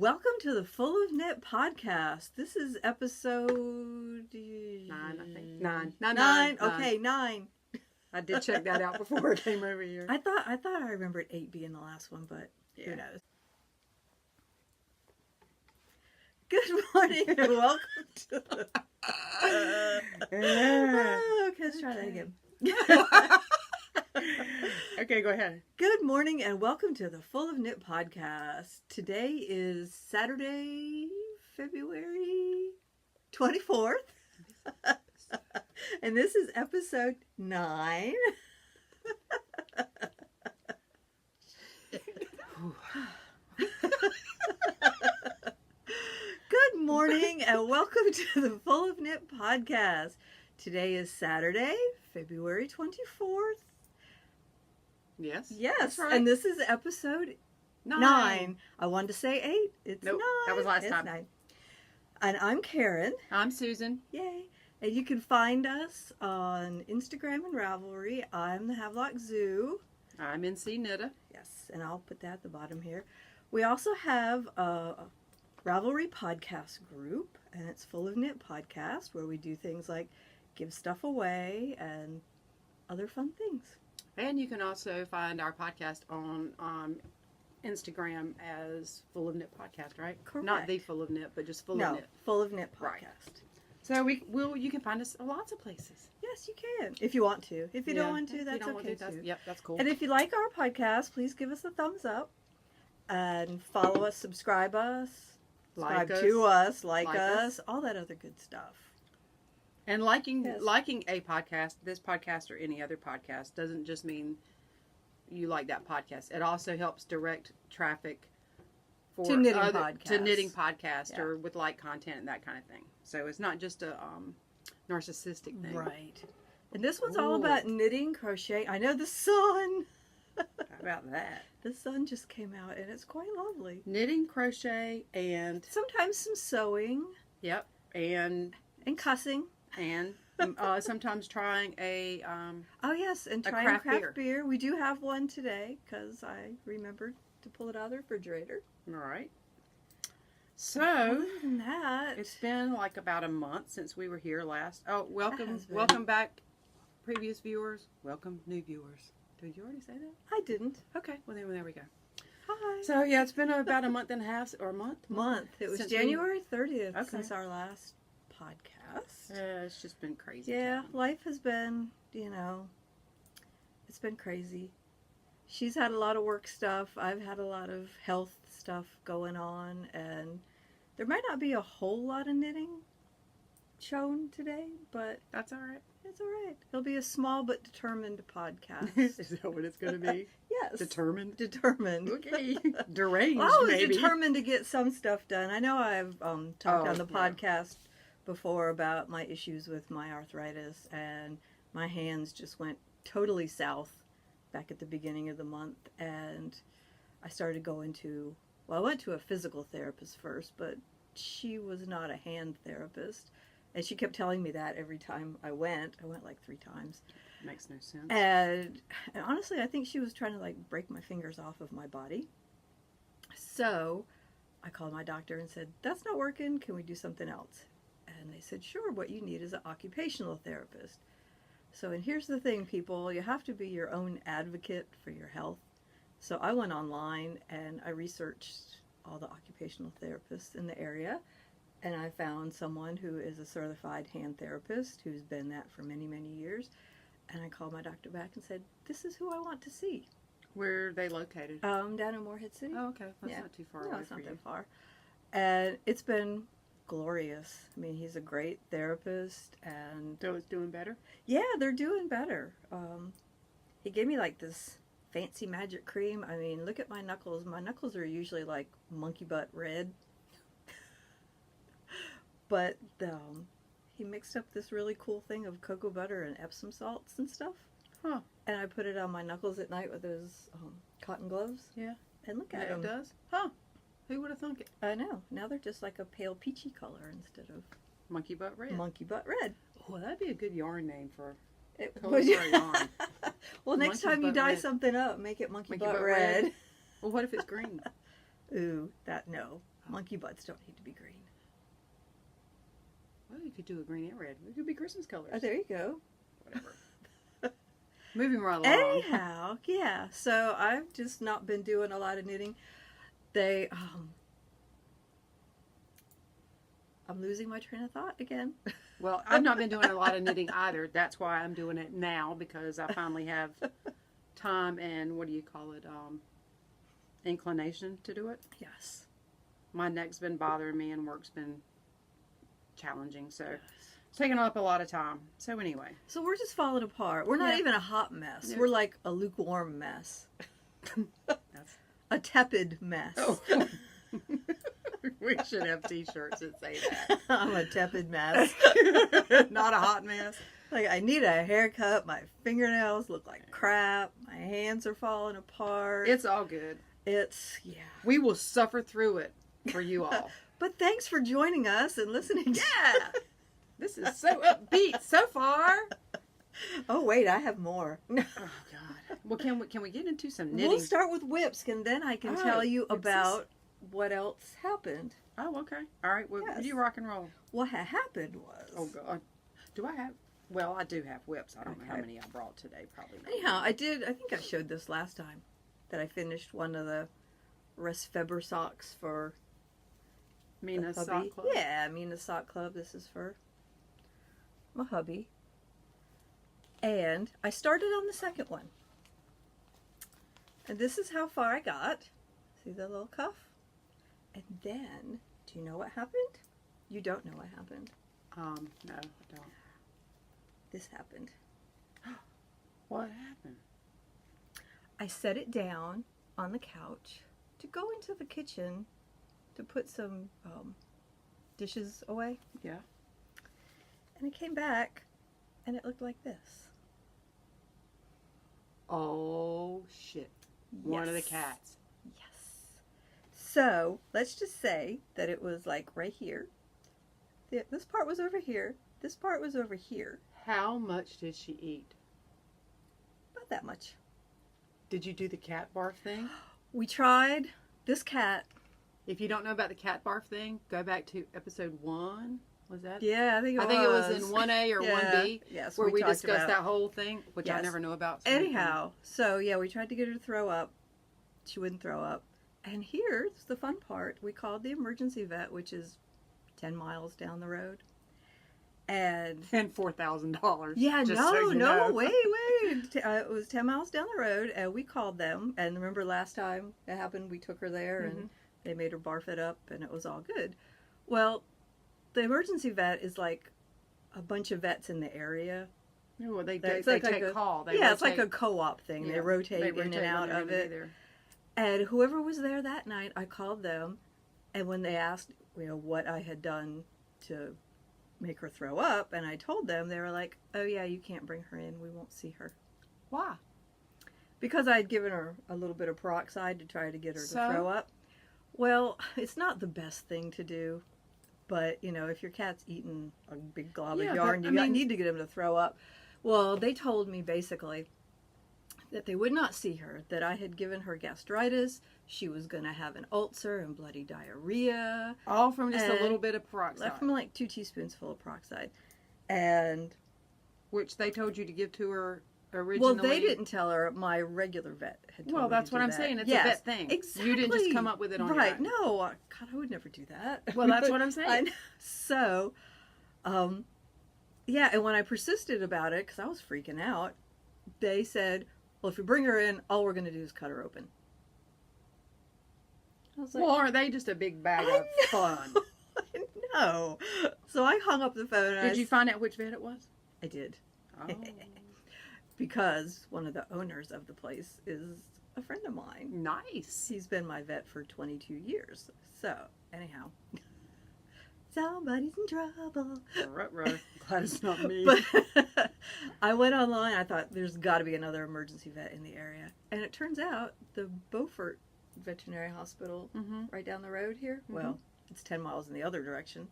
Welcome to the Full of Knit podcast. This is episode 9, I think. 9. Nine. Okay, 9. I did check that out before I came over here. I thought I remembered 8 being the last one, but who knows? Good morning and welcome to the... okay, let's try that again. Okay, go ahead. Good morning and welcome to the Full of Knit podcast. Today is Saturday, February 24th. And this is episode 9. Good morning and welcome to the Full of Knit podcast. Today is Saturday, February 24th. Yes. Yes, that's right. and this is episode 9. I wanted to say 8. It's Nope, 9. that was last It's time. 9. And I'm Karen. I'm Susan. Yay. And you can find us on Instagram and Ravelry. I'm the Havelock Zoo. I'm NC Knitta. Yes, and I'll put that at the bottom here. We also have a Ravelry podcast group, and it's Full of Knit podcast, where we do things like give stuff away and other fun things. And you can also find our podcast on Instagram as Full of Knit Podcast, right? Correct. Not the Full of Knit, but just Full of Knit. Full of Knit podcast. Right. So you can find us lots of places. Yes, you can. If you want to. If you don't want to, If you that's don't want okay to, too. Yep, that's cool. And if you like our podcast, please give us a thumbs up and follow us, subscribe Like to us, like Like us, us. all that other good stuff. And liking Yes. a podcast, this podcast or any other podcast, doesn't just mean you like that podcast. It also helps direct traffic for To knitting to podcasts. knitting podcast Yeah. or with like content and that kind of thing. So it's not just a narcissistic thing. Right. And this one's all Ooh. about knitting, crochet. I know the sun. How about that? The sun just came out and it's quite lovely. Knitting, crochet, and Sometimes some sewing yep, and cussing. sometimes trying a Oh yes, and A trying craft craft beer. We do have one today because I remembered to pull it out of the refrigerator. all right. So Other than that, it's been like about a month since we were here last. Oh, has been. welcome back, previous viewers. Welcome, new viewers. Did you already say that? I didn't. Okay, well then there we go. Hi. So yeah, it's been about a month and a half or a month. Month. It was Since January 30th Okay. since our last podcast. It's just been crazy. Yeah, time. life has been, it's been crazy. She's had a lot of work stuff. I've had a lot of health stuff going on, and there might not be a whole lot of knitting shown today, but That's all right. it's all right. It'll be a small but determined podcast. Is that what it's going to be? Yes. Determined. Determined. Okay. Deranged. Well, I was maybe. determined to get some stuff done. I know I've talked Oh, on the yeah. podcast before about my issues with my arthritis, and my hands just went totally south back at the beginning of the month, and I started going to, I went to a physical therapist first, but she was not a hand therapist, and she kept telling me that every time I went like 3 times. Makes no sense. And honestly, I think she was trying to like break my fingers off of my body. So I called my doctor and said, that's not working. Can we do something else? And they said, sure, what you need is an occupational therapist. So, and here's the thing, people, you have to be your own advocate for your health. So I went online and I researched all the occupational therapists in the area. And I found someone who is a certified hand therapist who's been that for many, many years. And I called my doctor back and said, this is who I want to see. Where are they located? Down in Morehead City. Oh, okay. That's Yeah. not too far No, away it's for not you. that far. And it's been glorious. I mean, he's a great therapist, and So it's doing better? yeah, they're doing better. He gave me like this fancy magic cream. I mean, look at my knuckles. My knuckles are usually like monkey butt red. But he mixed up this really cool thing of cocoa butter and Epsom salts and stuff. Huh. And I put it on my knuckles at night with those cotton gloves. Yeah. And look at Yeah, them. it does? Huh. Who would have thunk it? I know. Now they're just like a pale peachy color instead of Monkey butt red. monkey butt red. Oh, that'd be a good yarn name for It, color would for you- a yarn. Well, next Monkey time you butt dye red. something up, make it monkey, Monkey butt, butt red. red. Well, what if it's green? Ooh, that no. Monkey butts don't need to be green. Well, you could do a green and red. It could be Christmas colors. Oh, there you go. Whatever. Moving right along. Anyhow, yeah. So I've just not been doing a lot of knitting. I'm losing my train of thought again. Well, I've not been doing a lot of knitting either. That's why I'm doing it now, because I finally have time and, what do you call it, inclination to do it. Yes. My neck's been bothering me and work's been challenging, so it's taking up a lot of time. So anyway. So we're just falling apart. We're not even a hot mess. No. We're like a lukewarm mess. That's... A tepid mess. Oh. We should have t-shirts that say that. I'm a tepid mess. Not a hot mess. Like, I need a haircut. My fingernails look like crap. My hands are falling apart. It's all good. Yeah. We will suffer through it for you all. But thanks for joining us and listening. Yeah. This is so upbeat so far. Oh, wait, I have more. Oh, God. Well, can we get into some knitting? We'll start with whips, and then I can tell you about what else happened. Oh, okay. All right. Well, you rock and roll. What happened was... Oh, God. Do I have... Well, I do have whips. I don't know how many I brought today. Probably not. Anyhow, I think I showed this last time, that I finished one of the Resfeber socks for Mina's hubby. Sock Club? Yeah, Mina's Sock Club. This is for my hubby. And I started on the second one. And this is how far I got. See the little cuff? And then, do you know what happened? You don't know what happened. No, I don't. This happened. What happened? I set it down on the couch to go into the kitchen to put some dishes away. Yeah. And I came back and it looked like this. Oh, shit. One of the cats. Yes. So, let's just say that it was like right here. This part was over here. This part was over here. How much did she eat? Not that much. Did you do the cat barf thing? We tried. This cat. If you don't know about the cat barf thing, go back to episode 1. Was that? Yeah, I think it was in 1A or 1B. Yes, where we talked discussed about that whole thing, which I never knew about. So anyhow, so yeah, we tried to get her to throw up. She wouldn't throw up. And here's the fun part. We called the emergency vet, which is 10 miles down the road. And $4,000. Yeah, just so you know. wait. It was 10 miles down the road, and we called them. And remember last time it happened, we took her there, and they made her barf it up, and it was all good. Well, the emergency vet is like a bunch of vets in the area. Well, they take call. It's like a co-op thing. Yeah, they rotate in and out of it. And whoever was there that night, I called them, and when they asked, what I had done to make her throw up, and I told them, they were like, oh yeah, you can't bring her in, we won't see her. Why? Because I'd given her a little bit of peroxide to try to get her to throw up. Well, it's not the best thing to do, but if your cat's eating a big glob of yarn, you need to get him to throw up. Well, they told me basically that they would not see her, that I had given her gastritis, she was going to have an ulcer and bloody diarrhea. All from just a little bit of peroxide. From like 2 teaspoonsful of peroxide. And... which they told you to give to her originally? Well, they didn't tell her. My regular vet had told her. Well, that's what I'm saying. It's a vet thing. Exactly. You didn't just come up with it on your own. No. God, I would never do that. Well, that's what I'm saying. So, yeah, and when I persisted about it, because I was freaking out, they said, well, if you bring her in, all we're going to do is cut her open. I was like, well, are they just a big bag of fun? I know. So I hung up the phone. Did you find out which vet it was? I did. Oh. Because one of the owners of the place is a friend of mine. Nice. He's been my vet for 22 years. So, anyhow. Somebody's in trouble. Glad it's not me. But I went online. I thought there's got to be another emergency vet in the area. And it turns out the Beaufort Veterinary Hospital right down the road here, well, it's 10 miles in the other direction,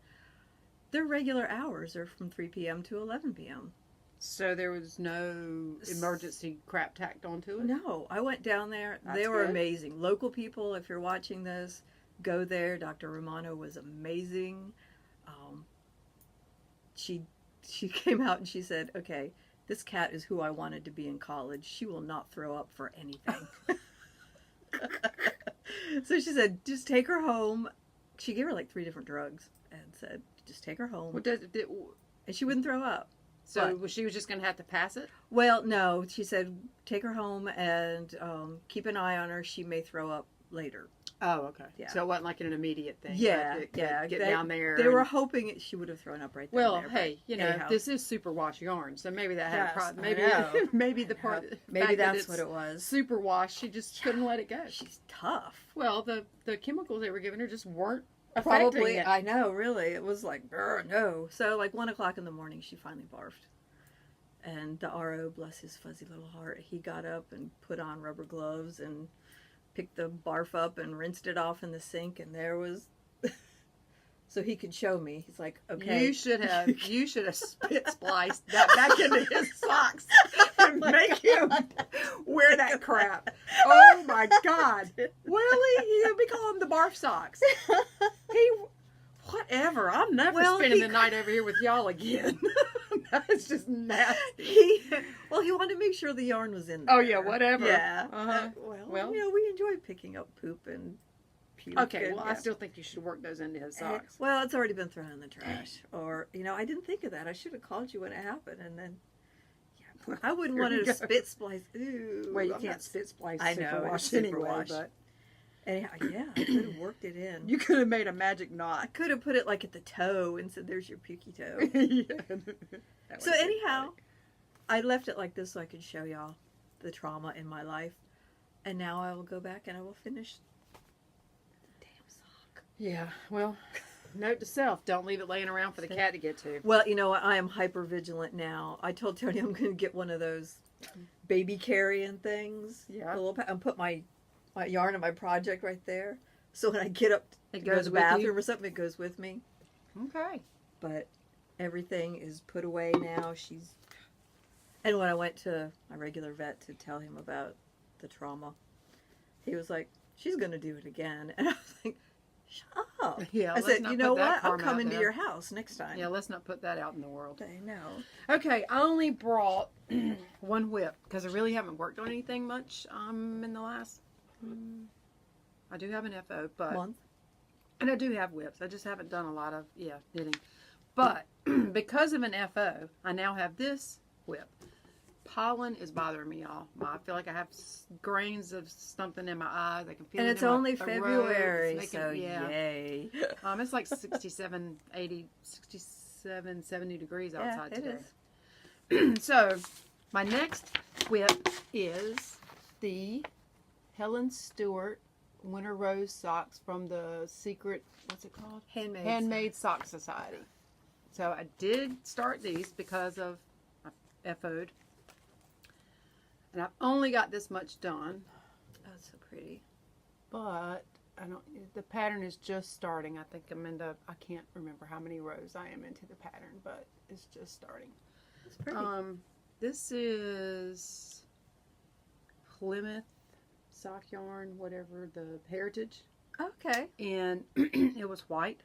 their regular hours are from 3 p.m. to 11 p.m. So there was no emergency crap tacked onto it? No. I went down there. They were amazing. Local people, if you're watching this, go there. Dr. Romano was amazing. Um, she came out and she said, okay, this cat is who I wanted to be in college. She will not throw up for anything. So she said, just take her home. She gave her like 3 different drugs and said, just take her home. And she wouldn't throw up. So she was just going to have to pass it? Well, no. She said, take her home and keep an eye on her. She may throw up later. Oh, okay. Yeah. So it wasn't like an immediate thing. Yeah, Get down there. They were hoping she would have thrown up right there. Well, hey, this is superwash yarn, so maybe that had a problem. Maybe, maybe the part. Maybe that's what it was. Superwash. She just couldn't let it go. She's tough. Well, the chemicals they were giving her just weren't Probably. affecting it. I know. Really, it was like no. So like 1 o'clock in the morning, she finally barfed, and the RO, bless his fuzzy little heart, he got up and put on rubber gloves and picked the barf up and rinsed it off in the sink, and there was so he could show me. He's like, okay, you should have spit spliced that back into his socks and make him wear that crap. Oh my God, Willie, he'll be calling them the barf socks. Whatever. I'm never spending the night over here with y'all again. That's just nasty. He wanted to make sure the yarn was in there. Oh yeah, whatever. Yeah. Uh-huh. Well, we enjoy picking up poop and puke. Okay, well, I still think you should work those into his socks. Well, it's already been thrown in the trash. Or, I didn't think of that. I should have called you when it happened, and then I wouldn't want to spit splice. Ooh, well, you can't spit splice I know, superwash anyway, superwash. but anyhow, I could have worked it in. You could have made a magic I knot. could have put it like at the toe and said, "There's your pukey toe." Yeah. So anyhow, I left it like this so I could show y'all the trauma in my life, and now I will go back and I will finish the damn sock. Yeah. Well, note to self: don't leave it laying around for the cat to get to. Well, I am hyper vigilant now. I told Tony I'm going to get one of those baby carrying things. Yeah. And put my yarn in my project right there, so when I get up to go to the with you? bathroom or something, it goes with me. Okay. But everything is put away now. And when I went to my regular vet to tell him about the trauma, he was like, "She's going to do it again," and I was like, "Shut up." Yeah. I said, not "You know put that what? I'm karma out coming to there. your house next time." Yeah, let's not put that out in the world. I know. Okay, I only brought one whip because I really haven't worked on anything much in the last. I do have an FO, but Month. and I do have whips. I just haven't done a lot of knitting. But because of an FO, I now have this whip. Pollen is bothering me, y'all. I feel like I have grains of something in my eyes. I can feel And it it's in only my throat. February, It's making- so yay. It's like 67, 70 degrees outside it today. is. So, my next whip is the Helen Stewart Winter Rose socks from the Secret, what's it called? Handmade Sock Society. So, I did start these because of I FO'd. And I've only got this much done. Oh, it's so pretty. But the pattern is just starting. I think I'm into, I can't remember how many rows I am into the pattern, but it's just starting. It's pretty. This is Plymouth sock yarn, whatever, the Heritage. Okay. And it was white.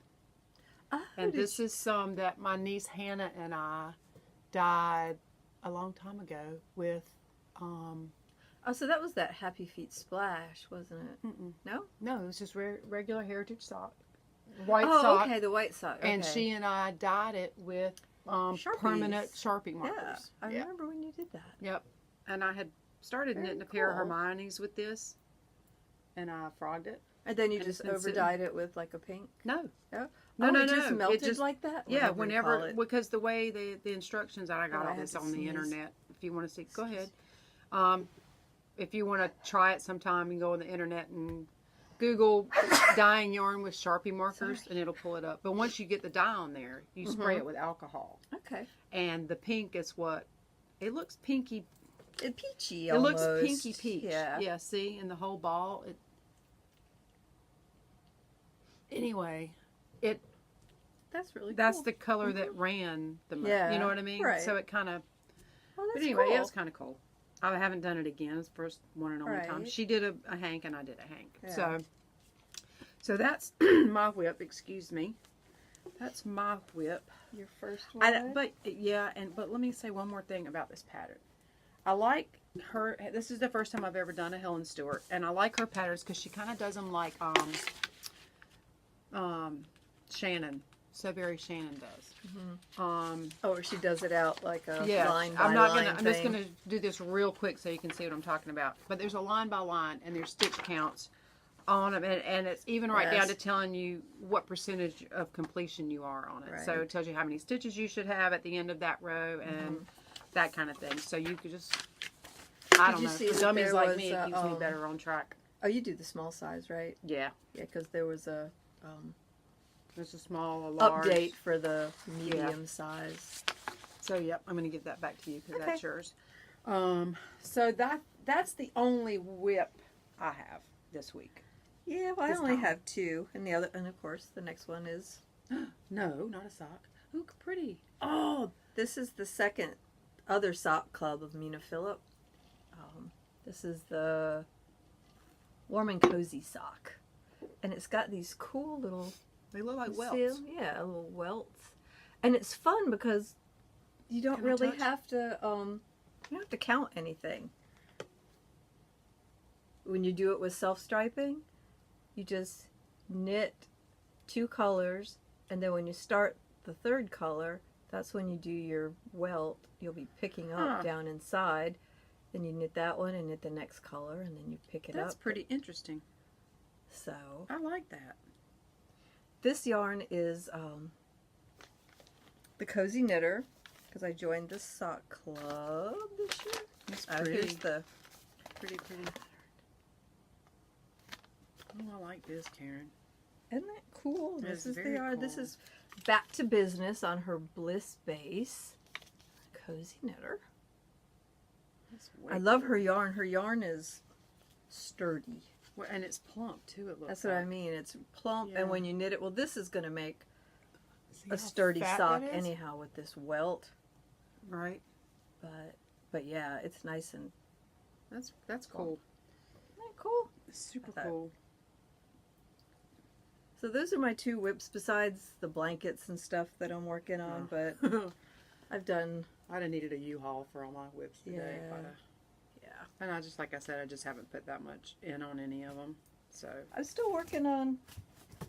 Oh, And this is some that my niece Hannah and I dyed a long time ago with, so that was that Happy Feet Splash, wasn't it? No? no, it was just regular Heritage sock. White Oh, sock. okay, the white sock. Okay. And she and I dyed it with permanent Sharpie markers. Yeah, I remember when you did that. Yep. And I had started knitting a pair of Hermione's with this, and I frogged it. And then you And just it's been sitting. over-dyed it with like a pink? No. No? No, Oh, no, it just no. melted It just- like that? Yeah, Whatever you whenever, call it. because the way the instructions that I got Oh, I all had this to on the sneeze. internet, if you want to see, go ahead. If you want to try it sometime, you can go on the internet and Google dyeing yarn with Sharpie markers, and it'll pull it up. But once you get the dye on there, you spray it with alcohol. Okay. And the pink is what, it looks pinky. Peachy It almost. looks pinky peach. Yeah. Yeah, see, in the whole ball. Anyway, That's really that's cool. the color that ran the most. Yeah, You know what I mean? right. So it kind of, Oh, but that's anyway, cool. it was kind of cool. I haven't done it again. It's the first one and only time. Right. She did a Hank and I did a Hank. Yeah. So So that's my whip. Excuse me. That's my whip. Your first one. But let me say one more thing about this pattern. I like her. This is the first time I've ever done a Helen Stewart, and I like her patterns because she kind of does them like Shannon. So very Shannon does. Oh, she does it out like a line by I'm not line gonna. I'm just gonna do this real quick so you can see what I'm talking about. But there's a line by line, and there's stitch counts on them, and it's even right down to telling you what percentage of completion you are on it. Right. So it tells you how many stitches you should have at the end of that row, and that kind of thing. So you could just, I don't know, for dummies like me, it keeps me better on track. Oh, you do the small size, right? Yeah. Yeah, because there was a there's a small, a large. Update for the medium size. So, yep, I'm going to give that back to you because that's yours. So that's the only whip I have this week. Yeah, well, I only have two, and of course, the next one is no, not a sock. Ooh, pretty. Oh, this is the second other sock club of Mina Phillip. This is the Warm and Cozy sock, and it's got these cool little. They look like welts. Yeah, little welts, and it's fun because you don't really have to. You don't have to count anything. When you do it with self-striping, you just knit two colors, and then when you start the third color, that's when you do your welt. You'll be picking up down inside, then you knit that one and knit the next color, and then you pick it up. That's pretty interesting. So I like that. This yarn is the Cozy Knitter, because I joined the sock club this year. It's pretty. Here's the pretty. Oh, I like this, Karen. Isn't that cool? This is the very yarn. cool. This is Back to Business on her Bliss base. Cozy Knitter. I love her yarn. Her yarn is sturdy. Well, and it's plump too. It looks. That's what I mean. It's plump, and when you knit it, well, this is going to make See a how sturdy fat sock that is? anyhow with this welt. Right. But yeah, it's nice and that's cool. Isn't that cool? It's super cool. So those are my two whips besides the blankets and stuff that I'm working on, but I've done. I'd have needed a U-Haul for all my whips today. Yeah. And I just, like I said, I just haven't put that much in on any of them. So I'm still working on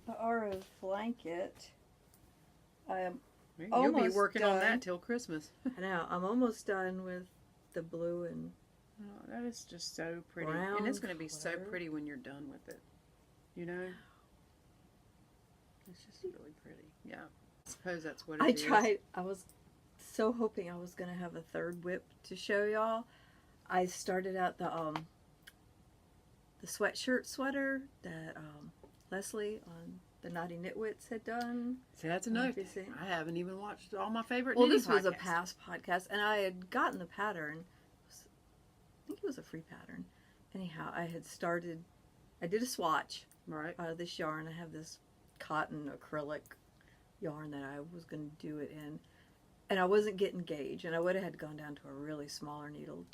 the Aura blanket. I am you'll be working on that till Christmas. I know. I'm almost done with the blue and oh, that is just so pretty. brown And it's going to be so color. pretty when you're done with it. You know? It's just really pretty. Yeah. I suppose that's what it is. I was so hoping I was going to have a third whip to show y'all. I started out the sweatshirt sweater that Leslie on the Naughty Knitwits had done. See, that's a note. I haven't even watched all my favorite Well, knitting this was a podcasts. past podcast, and I had gotten the pattern. I think it was a free pattern. Anyhow, I did a swatch out of this yarn. I have this cotton acrylic yarn that I was going to do it in, and I wasn't getting gauge, and I would have had to gone down to a really smaller needle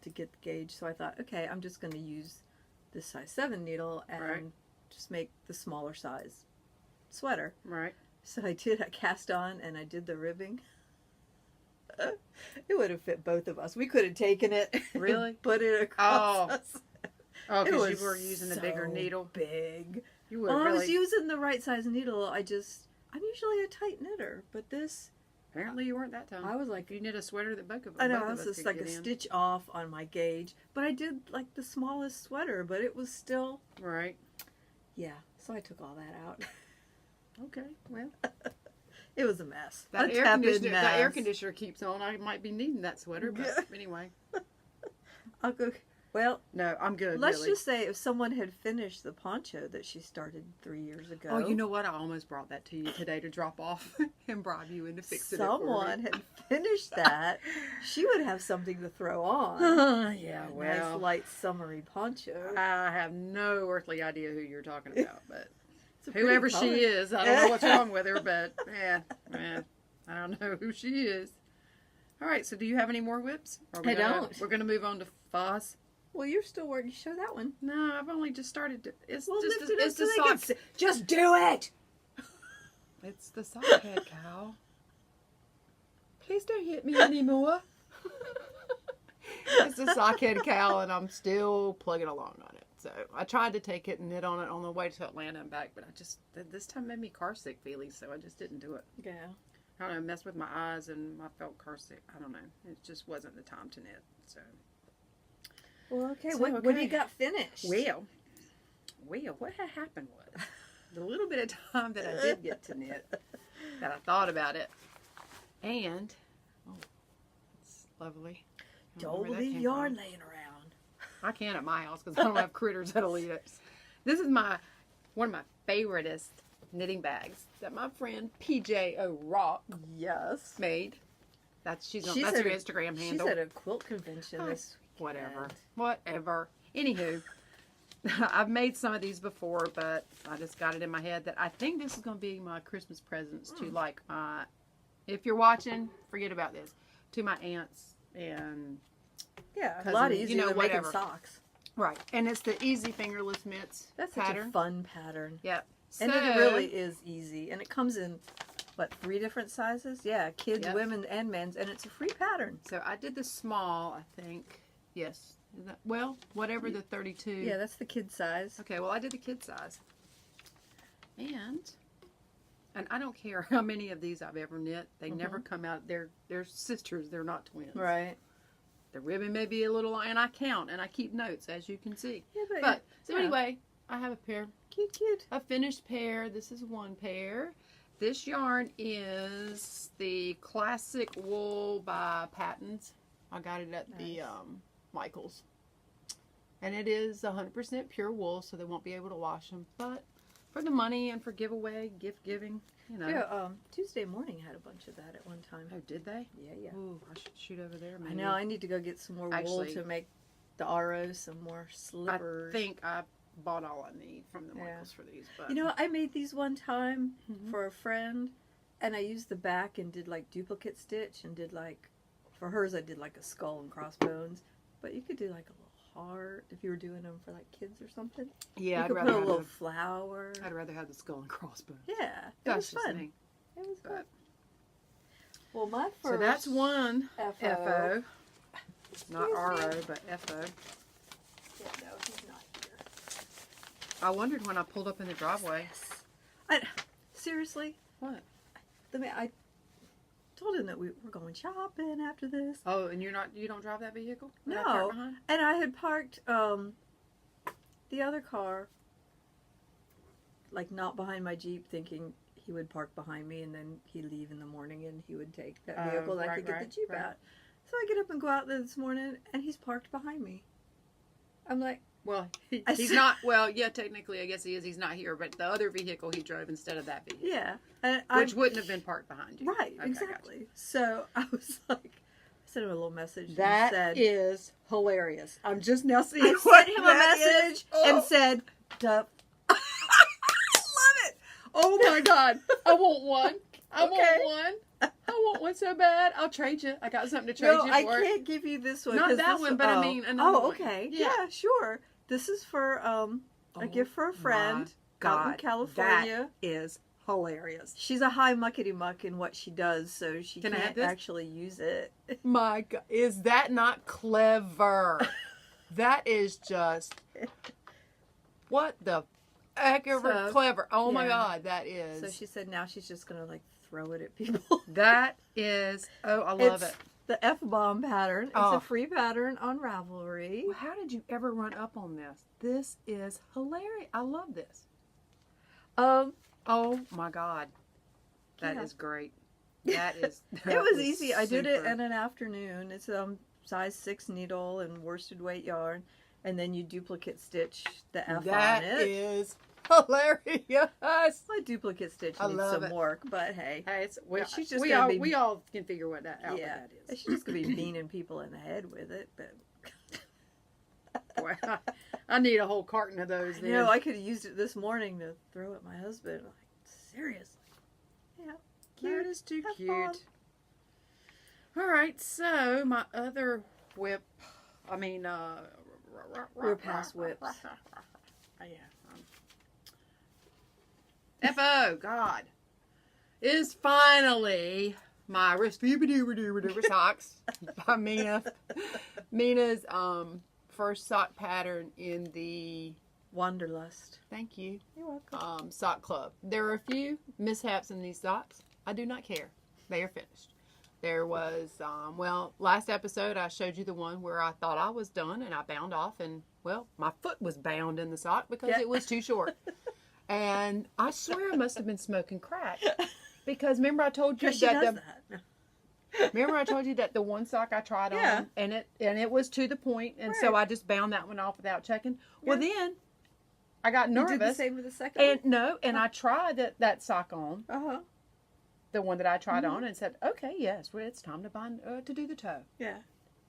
to get the gauge. So I thought, okay, I'm just going to use this size 7 needle and just make the smaller size sweater. Right. So I cast on and I did the ribbing. It would have fit both of us. We could have taken it, really, and put it across us. Oh, because you were using the bigger needle. Big. You would well, really. I was using the right size needle. I'm usually a tight knitter, but this. Apparently, you weren't that time. I was like, you knit a sweater that both of us. I know, I was just like a stitch off on my gauge, but I did like the smallest sweater, but it was still right. Yeah, so I took all that out. Okay, well. It was a mess. That air conditioner keeps on. I might be needing that sweater, but anyway. I'll go. Well, no, I'm good. Let's just say if someone had finished the poncho that she started 3 years ago. Oh, you know what? I almost brought that to you today to drop off and bribe you into fixing it for me. Someone had finished that. She would have something to throw on. Yeah, well. Nice light summery poncho. I have no earthly idea who you're talking about, but whoever she is, I don't know what's wrong with her, but I don't know who she is. All right, so do you have any more whips? I don't. We're going to move on to Foss. Well, you're still working. Show that one. No, I've only just started to. It's Well, just lift it up it's so the they can sock. see. Just do it. It's the sock head cow. Please don't hit me anymore. It's the sock head cow, and I'm still plugging along on it. So I tried to take it and knit on it on the way to Atlanta and back, but I just this time made me car sick feely, so I just didn't do it. Yeah. I don't know, messed with my eyes and I felt car sick. I don't know. It just wasn't the time to knit. So. Well, okay. So, What do you got finished? Well, what had happened was the little bit of time that I did get to knit, that I thought about it, and it's lovely. I don't know where that Dolly came yarn from. laying around. I can at my house because I don't have critters that'll eat it. This is one of my favoriteest knitting bags that my friend PJ O'Rock made. That's her Instagram handle. She's at a quilt convention this Whatever. Anywho, I've made some of these before, but I just got it in my head that I think this is going to be my Christmas presents to like my, if you're watching, forget about this, to my aunts and a lot easier than making whatever. socks. Right. And it's the easy fingerless mitts That's pattern. such a fun pattern. Yep. And it really is easy. And it comes in, 3 different sizes? Yeah, kids, Yep. women, and men's. And it's a free pattern. So I did the small, I think. Yes. Is that, whatever the 32. Yeah, that's the kid size. Okay, well, I did the kid size. And I don't care how many of these I've ever knit. They never come out. They're sisters. They're not twins. Right. The ribbon may be a little, and I count, and I keep notes, as you can see. Yeah, Anyway, I have a pair. Cute. A finished pair. This is one pair. This yarn is the Classic Wool by Patons. I got it at the Michaels. And it is 100% pure wool, so they won't be able to wash them. But for the money and for giveaway, gift giving, you know. Yeah, Tuesday morning had a bunch of that at one time. Oh, did they? Yeah. Ooh, I should shoot over there. Maybe. I know. I need to go get some more wool to make the RO some more slippers. I think I bought all I need from the Michaels for these. But you know, I made these one time for a friend, and I used the back and did like duplicate stitch and did like, for hers I did like a skull and crossbones, but you could do like a little heart if you were doing them for like kids or something. Yeah, you I'd could rather put a have little flower. I'd rather have the skull and crossbones. Yeah, That's it was fun. Me. It was fun. Well, my first. So that's one FO. Not RO, but FO. Yeah, no, he's not here. I wondered when I pulled up in the driveway. Seriously? What? I told him that we were going shopping after this. Oh, and you don't drive that vehicle? No. And I had parked the other car, like not behind my Jeep, thinking he would park behind me and then he'd leave in the morning and he would take that vehicle and I could get the Jeep out. So I get up and go out there this morning and he's parked behind me. I'm like, well, he's not. Well, yeah, technically, I guess he is. He's not here, but the other vehicle he drove instead of that vehicle. Yeah, which wouldn't have been parked behind you. Right, okay, exactly. So I was like, I sent him a little message. That and said, is hilarious. I'm just now seeing. I sent him a message and said, "Duh." I love it. Oh my God, I want one. I want one. I want one so bad. I'll trade you. I got something to trade you for. I can't give you this one. Not that one, but I mean another one. Oh, okay. Yeah, sure. This is for a gift for a friend out in California. That is hilarious. She's a high muckety muck in what she does, so she Can can't actually use it. My God, is that not clever? That is just what the heck ever clever. Oh my God, that is. So she said now she's just gonna like throw it at people. That is. Oh, I love it. The F-bomb pattern. It's a free pattern on Ravelry. Well, how did you ever run up on this? This is hilarious. I love this. Oh my God. That is great. That is. It was easy. I did it in an afternoon. It's size 6 needle and worsted weight yarn, and then you duplicate stitch the F on it. That is hilarious. My duplicate stitch needs some work, but hey. She's just we all can figure what that out. Yeah, that is. she's just gonna be beaning people in the head with it. But boy, I need a whole carton of those. Then. I could have used it this morning to throw at my husband. Like, seriously. Yeah, cute. That is too cute. All right, so my other whip I mean, We're past whips. Yeah. F.O. God. Is finally my Rispy-ba-doo-ba-doo-ba-doo socks by Mina. Mina's first sock pattern in the Wanderlust. Thank you. You're welcome. Sock club. There are a few mishaps in these socks. I do not care. They are finished. There was, last episode I showed you the one where I thought I was done and I bound off and, well, my foot was bound in the sock because it was too short. And I swear I must have been smoking crack. Because remember I told you Remember I told you that the one sock I tried on and it was to the point, and so I just bound that one off without checking. Well, then I got nervous. You did the same with the second one? And I tried that sock on. Uh-huh. The one that I tried on and said, okay, yes, well, it's time to bind to do the toe. Yeah.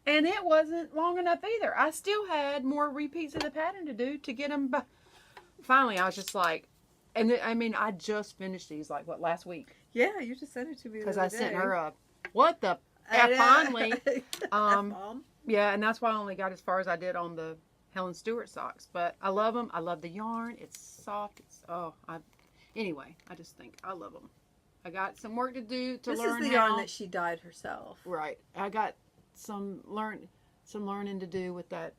And it wasn't long enough either. I still had more repeats of the pattern to do to get them. Finally, I was just like, I just finished these last week. Yeah, you just sent it to me because I sent her a what the F finally. Yeah, and that's why I only got as far as I did on the Helen Stewart socks. But I love them. I love the yarn. It's soft. Anyway, I just think I love them. I got some work to do to learn. This is the yarn that she dyed herself. Right. I got some learning to do with that.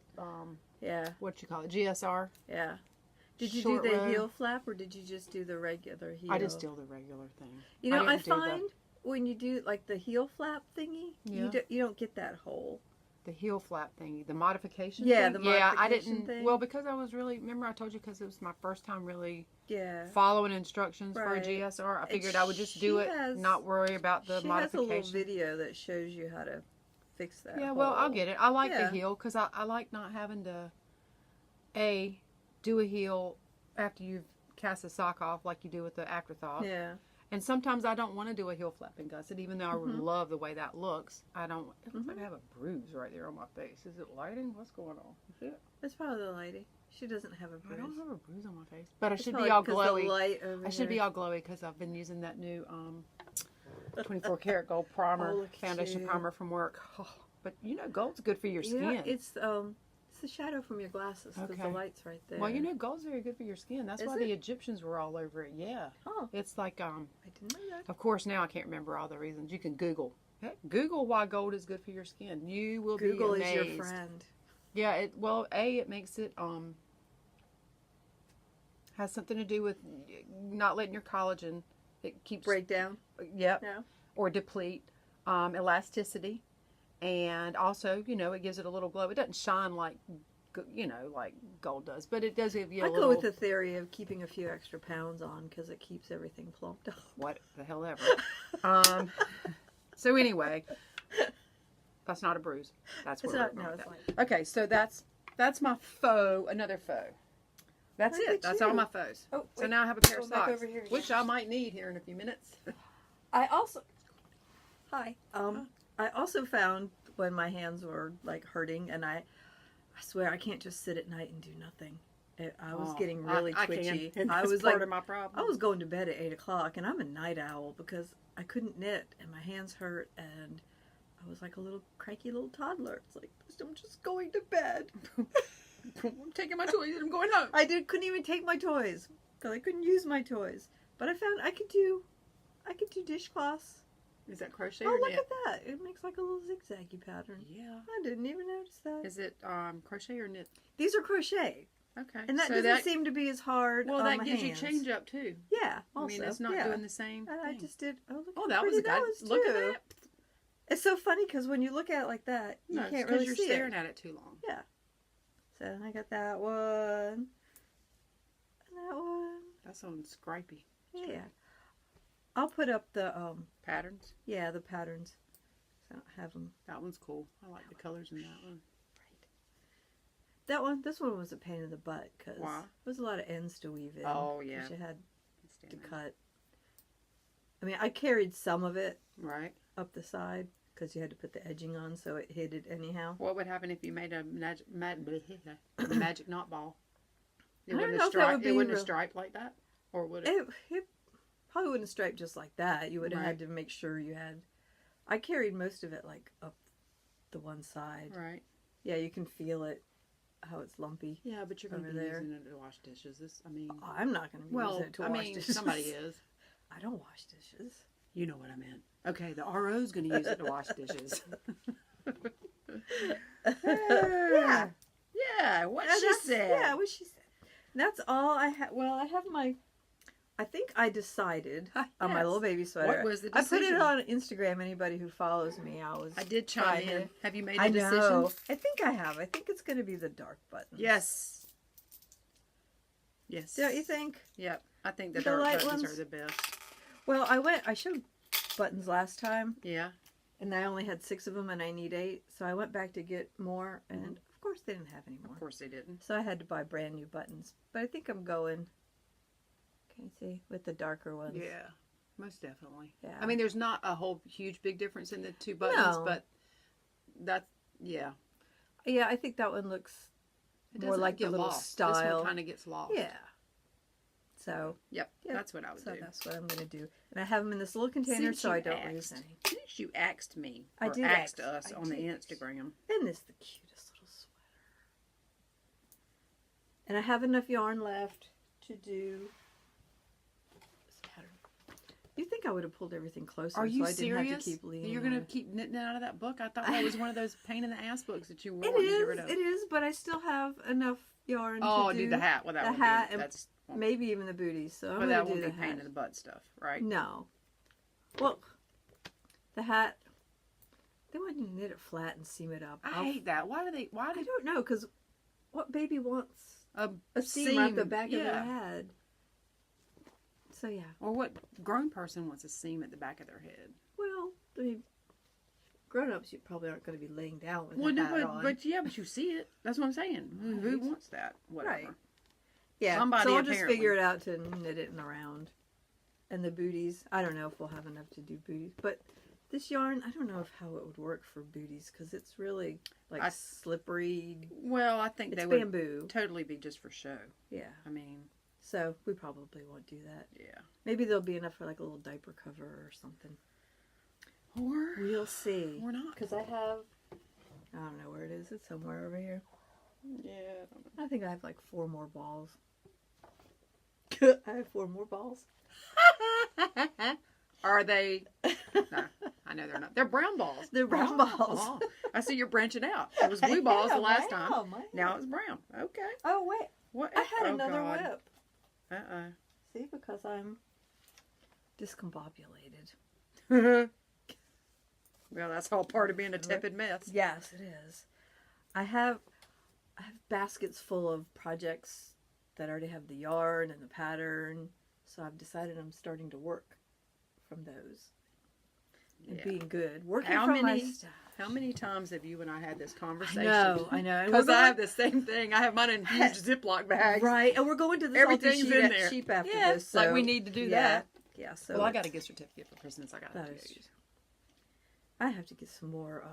What you call it? GSR. Yeah. Did you do the heel flap or did you just do the regular heel? I just do the regular thing. You know, I find when you do like the heel flap thingy, you don't get that hole. The heel flap thingy, the modification. Yeah, thing? the modification thing. Well, because I was remember I told you because it was my first time really following instructions for a GSR. I figured I would just do it, not worry about the modification. She has a little video that shows you how to fix that. Yeah, well, I'll get it. I like the heel because I like not having to do a heel after you've cast the sock off like you do with the afterthought. Yeah. And sometimes I don't want to do a heel flap and gusset, even though I love the way that looks. I don't. It looks like I have a bruise right there on my face. Is it lighting? What's going on? You see it? It's probably the lighting. She doesn't have a bruise. I don't have a bruise on my face, but I should be all glowy. I should be all glowy because I've been using that new 24 karat gold primer, foundation primer from work. Oh, but you know, gold's good for your skin. Yeah, it's the shadow from your glasses because the light's right there. Well, you know, gold's very good for your skin. That's why the Egyptians were all over it. Yeah. Oh. It's like I didn't know that. Of course, now I can't remember all the reasons. You can Google. Google why gold is good for your skin. You will be amazed. Google is your friend. Yeah. It makes it has something to do with not letting your collagen break down. Yep. Yeah. Or deplete. Elasticity. And also, you know, it gives it a little glow. It doesn't shine like gold does, but it does give you a little... I go with the theory of keeping a few extra pounds on because it keeps everything plumped up. What the hell ever. So anyway, that's not a bruise. That's what we're going with. Okay, so that's my faux, another faux. That's it. That's all my faux. Oh, so now I have a pair of socks, which I might need here in a few minutes. I also found when my hands were like hurting, and I swear I can't just sit at night and do nothing. I was getting really twitchy. I was part of my problem. I was going to bed at 8 o'clock, and I'm a night owl because I couldn't knit, and my hands hurt, and I was like a little cranky little toddler. It's like, I'm just going to bed. I'm taking my toys and I'm going home. Couldn't even take my toys because I couldn't use my toys. But I found I could do dishcloths. Is that crochet or knit? Look at that. It makes like a little zigzaggy pattern. Yeah. I didn't even notice that. Is it crochet or knit? These are crochet. Okay. And that doesn't seem to be as hard on my hands. Well, that gives you change up too. Yeah. Also, I mean, it's not doing the same thing. I just did. Oh, look that was a good. Look at that. It's so funny because when you look at it like that, you can't really see it. You're staring at it too long. Yeah. So I got that one. And that one. That's on scrapey. Yeah. I'll put up the patterns. Yeah, the patterns. So I don't have them. That one's cool. I like the colors in that one. Right. This one was a pain in the butt because there was a lot of ends to weave in. Oh yeah. Because you had to cut. I mean, I carried some of it up the side because you had to put the edging on, so it hid it anyhow. What would happen if you made a magic knot ball? It wouldn't have striped like that, or would it? It probably wouldn't have striped just like that. You would have had to make sure you had. I carried most of it like up the one side. Right. Yeah, you can feel it, how it's lumpy. Yeah, but you're going to over be there. using it to wash dishes. I'm not going to be using it to wash dishes. Somebody is. I don't wash dishes. You know what I meant. Okay, the RO's going to use it to wash dishes. Yeah. Yeah, what she said. Yeah, what she said. That's all I have. Well, I have I think I decided on my little baby sweater. What was the decision? I put it on Instagram. Anybody who follows me, I did chime in. Have you made a I decision? know. I think I have. I think it's going to be the dark buttons. Yes. Yes. Don't you think? Yep. I think the The dark light buttons ones? are the best. Well, I showed buttons last time, Yeah. and I only had 6 of them, and I need 8. So I went back to get more, and of course they didn't have any more. Of course they didn't. So I had to buy brand new buttons. But I think I'm going, can you see, with the darker ones. Yeah. Most definitely. Yeah. I mean, there's not a whole huge big difference in the two buttons, No. but that's, yeah. Yeah, I think that one looks It more doesn't like the get little lost. This style. one kind of gets lost. Yeah. So, Yep. Yep. That's what I would so do. that's what I'm going to do. And I have them in this little container Since so you I don't asked. lose any. Since you asked me, I or did asked ask. us I on the did. Instagram. Isn't this the cutest little sweater? And I have enough yarn left to do this pattern. You think I would have pulled everything closer Are you so I didn't serious? have to keep leaning You're going to on it. keep knitting out of that book? I thought that was one of those pain in the ass books that you It wanted to get rid of. is, it is, but I still have enough yarn Oh, to do the hat. Well, that the won't hat be, and that's, maybe even the booties. So I'm well, going that to do won't the be pain hat. in the butt stuff, right? No. Well, the hat, they want you to knit it flat and seam it up. I hate that. Why I do don't know, because what baby wants a a seam right at the back of their head? So, yeah. Or what grown person wants a seam at the back of their head? Well, I mean, grown-ups, you probably aren't going to be laying down with Well, the no, hat on. but you see it. That's what I'm saying. Who Right. wants that? Whatever. Right. Yeah, Somebody so I'll just apparently. figure it out to knit it in the round. And the booties, I don't know if we'll have enough to do booties, but this yarn, I don't know how it would work for booties because it's really like slippery. Well, I think It's they would bamboo. totally be just for show. Yeah, I mean, so we probably won't do that. yeah. Maybe there'll be enough for like a little diaper cover or something. Or We'll see. or not. Because I have, I don't know where it is. It's somewhere over here. Yeah, I don't know. I think I have like 4 more balls. I have 4 more balls. Are they? No, I know they're not. They're brown balls. They're brown balls. Oh, I see you're branching out. It was blue balls the last time. Wow. Now it's brown. Okay. Oh, wait. What? I had oh, another God. whip. Uh-uh. See, because I'm discombobulated. Well, that's all part of being a tepid mess. Yes, it is. I have baskets full of projects that already have the yarn and the pattern. So I've decided I'm starting to work from those. And Yeah. being good. Working How from my many- stuff. How many times have you and I had this conversation? I know. And Because we're I have going- the same thing. I have mine in huge Ziploc bags. Right, and we're going to this Everything's Aldi in there. sheep after Yeah, this. like So we need to do yeah, that. Yeah, so Well, I got a gift certificate for Christmas. I got that to is- use. I have to get some more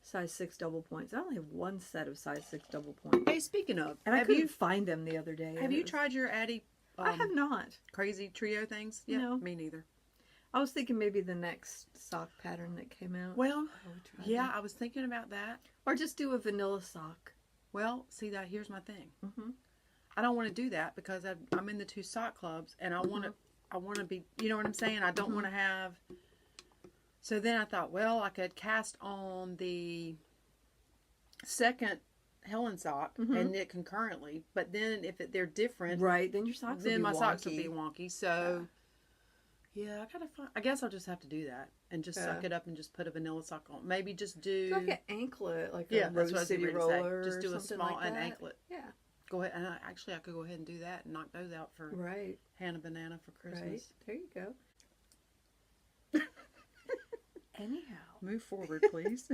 size 6 double points. I only have one set of size 6 double points. Hey, speaking of, And I have couldn't you find them the other day. have and you it was- tried your Addie? I have not. Crazy trio things? Yeah, No. me neither. I was thinking maybe the next sock pattern that came out. Well, I would try yeah, that. I was thinking about that. Or just do a vanilla sock. Well, see that here's my thing. Mm-hmm. I don't want to do that because I'm in the 2 sock clubs and I want to be, you know what I'm saying? I don't want to have. So then I thought, well, I could cast on the second Helen sock and knit concurrently. But then if they're different, Right, then your socks will then be my wonky. socks will be wonky. So yeah, I gotta find. I guess I'll just have to do that and just suck Yeah. it up and just put a vanilla sock on. Maybe just do It's like an anklet, like yeah, a that's Rose what I was City getting ready to say. roller. Just do or a something small like an that. anklet. Yeah. Go ahead, and I could go ahead and do that and knock those out for Right. Hannah Banana for Christmas. Right. There you go. Anyhow, Move forward, please.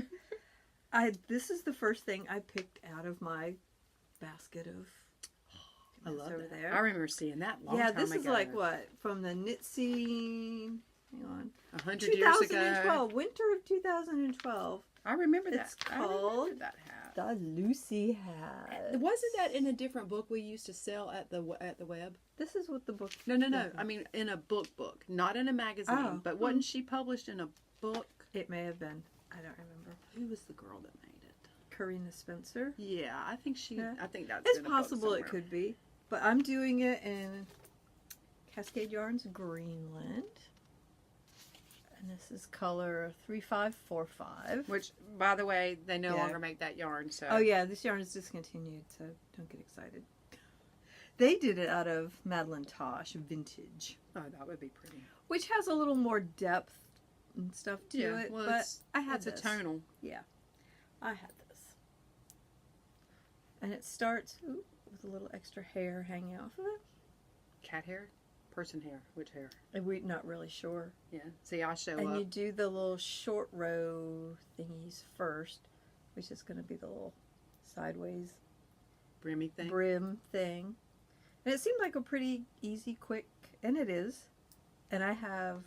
this is the first thing I picked out of my basket of. I love over that. there. I remember seeing that long Yeah, time this ago. is like what from the knit scene. Hang on. 100 years ago. 2012, winter of 2012. I remember that. It's I remember called that hat. The Lucy hat. Wasn't that in a different book we used to sell at the web? This is what the book. No. I mean, in a book, not in a magazine. Oh. But wasn't she published in a book? It may have been. I don't remember. Who was the girl that made it? Karina Spencer. Yeah, I think I think that's It's in a book possible it somewhere. could be. But I'm doing it in Cascade Yarns Greenland. And this is color 3545. Which, by the way, they no Yeah. longer make that yarn. So. Oh yeah, this yarn is discontinued, so don't get excited. They did it out of Madeline Tosh Vintage, Oh, that would be pretty. which has a little more depth and stuff to it. Well, but I had it's a this. tonal. Yeah, I had this, and it starts with a little extra hair hanging off of it. Cat hair, person hair, which hair? And we're not really sure. Yeah. See, I show And up. you do the little short row thingies first, which is going to be the little sideways Brimmy thing. brim thing. And it seemed like a pretty easy, quick, and it is. And I have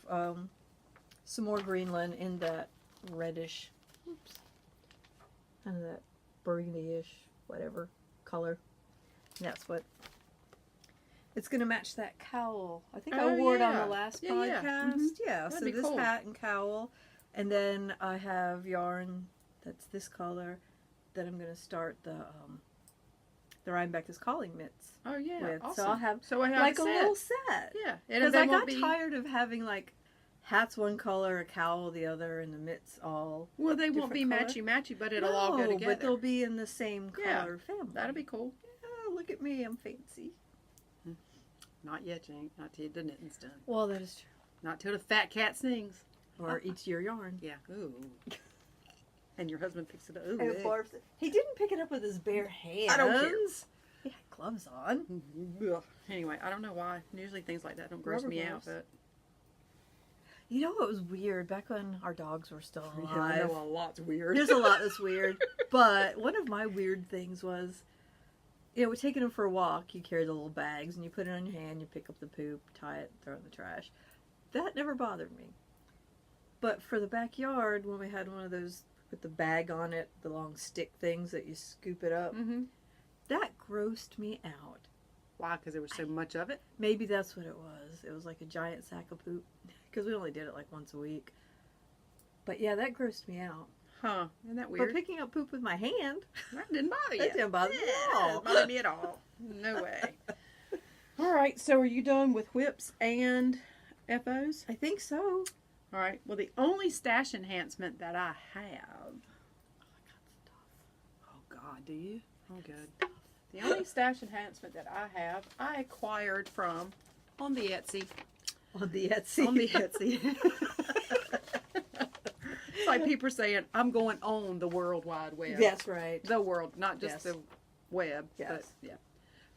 some more Greenland in that reddish, kind of that burgundy-ish, whatever color. And that's what. It's going to match that cowl. I think I wore it on the last podcast. Yeah, That'd so be this cool. hat and cowl. And then I have yarn that's this color that I'm going to start the Rhinebeck is Calling mitts Oh yeah, with. awesome. So I'll have So I have like a a set. little set. Yeah, Because I got tired of having like hats one color, a cowl the other, and the mitts all. Well, they won't be different color. matchy, but it'll all go together. But they'll be in the same Yeah, color family. That'll be cool. Yeah, look at me, I'm fancy. Not yet, Jane. Not till the knitting's done. Well, that is true. Not till the fat cat sings. Or eats your yarn. Yeah. Ooh. And your husband picks it up. And barfs it. He didn't pick it up with his bare hands. I don't care. He had gloves on. Ugh. Anyway, I don't know why. Usually things like that don't gross Rubber me gloves. out, but You know what was weird? Back when our dogs were still alive. yeah, I know a lot's weird. There's a lot that's weird. But one of my weird things was, we're taking them for a walk. You carry the little bags and you put it on your hand. You pick up the poop, tie it, throw it in the trash. That never bothered me. But for the backyard, when we had one of those with the bag on it, the long stick things that you scoop it up, Mm-hmm. that grossed me out. Why? Because there was so much of it? Maybe that's what it was. It was like a giant sack of poop. Because we only did it like once a week. But yeah, that grossed me out. Huh. Isn't that weird? But picking up poop with my hand, That didn't bother you. that didn't bother me at That all. didn't bother me at all. No way. All right, so are you done with whips and FOs? I think so. All right. Well, the only stash enhancement that I have. Oh, God, do you? Oh, good. The only stash enhancement that I have, I acquired from on the Etsy. On the Etsy. On the Etsy. It's like people saying, I'm going on the World Wide Web. That's right. The world, not just Yes. the web. Yes. But, yeah.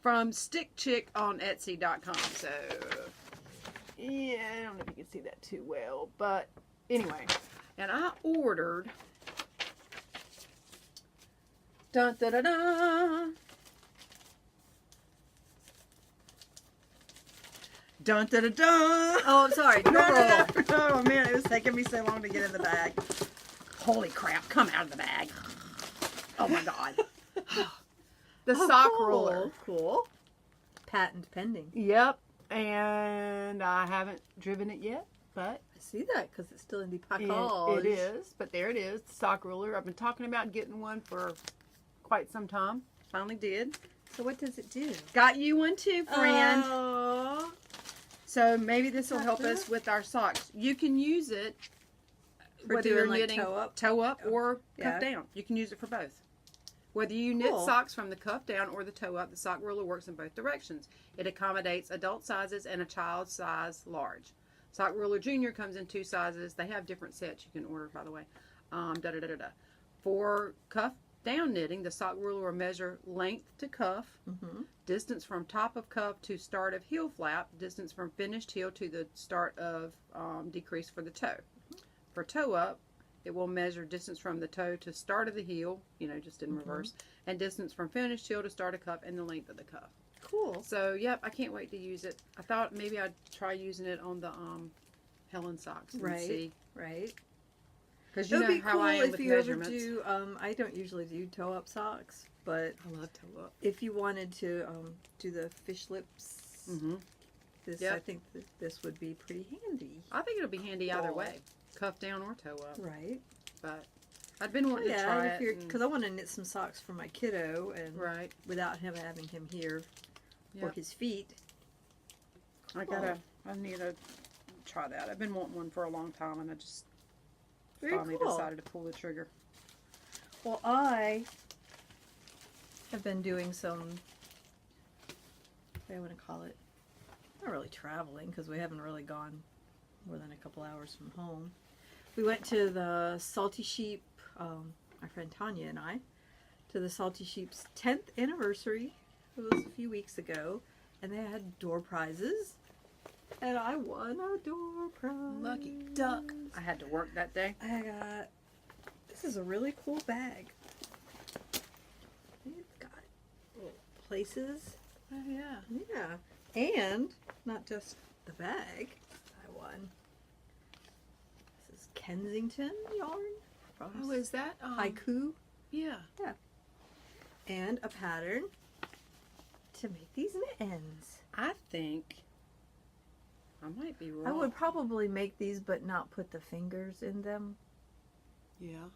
From Stickchick on Etsy.com. So, yeah, I don't know if you can see that too well. But anyway, and I ordered. Dun da da da. Dun da da da. Oh, I'm sorry. Drum roll. Oh man, it was taking me so long to get in the bag. Holy crap, come out of the bag. Oh my god. The sock cool. roller. Cool. Patent pending. Yep. And I haven't driven it yet, but I see that because it's still in the it package. is. But there it is, the sock roller. I've been talking about getting one for quite some time. Finally did. So what does it do? Got you one too, friend. Aww. So maybe this will help us with our socks. You can use it For whether doing, you're like, knitting toe up? or Yeah. cuff down. You can use it for both. Whether you knit Cool. socks from the cuff down or the toe up, the sock roller works in both directions. It accommodates adult sizes and a child size large. Sock roller junior comes in 2 sizes. They have different sets you can order, by the way. For cuff down knitting, the sock ruler will measure length to cuff, distance from top of cuff to start of heel flap, distance from finished heel to the start of decrease for the toe. For toe up, it will measure distance from the toe to start of the heel, just in reverse, and distance from finished heel to start of cuff and the length of the cuff. Cool. So, yep, I can't wait to use it. I thought maybe I'd try using it on the Helen socks and see. Right. Because It you would know be how cool I am if with you ever measurements. do. I don't usually do toe-up socks, but I love toe up. if you wanted to do the fish lips, this Yep. I think this would be pretty handy. I think it'll be handy either Cool. way, cuff down or toe up. Right. But I'd been wanting to try it. Because I want to knit some socks for my kiddo, and right. without him having him here for his feet. I need to try that. I've been wanting one for a long time, and I just finally decided to pull the trigger. Well, I have been doing some, what do I want to call it? Not really traveling, because we haven't really gone more than a couple hours from home. We went to the Salty Sheep, my friend Tanya and I, to the Salty Sheep's 10th anniversary. It was a few weeks ago, and they had door prizes, and I won a door prize. Lucky duck. I had to work that day. I got, this is a really cool bag. It's got little places. Oh, yeah. Yeah. And not just the bag I won. This is Kensington yarn. Oh, is that? Haiku. Yeah. Yeah. And a pattern to make these mittens. I think I might be wrong. I would probably make these but not put the fingers in them. Yeah.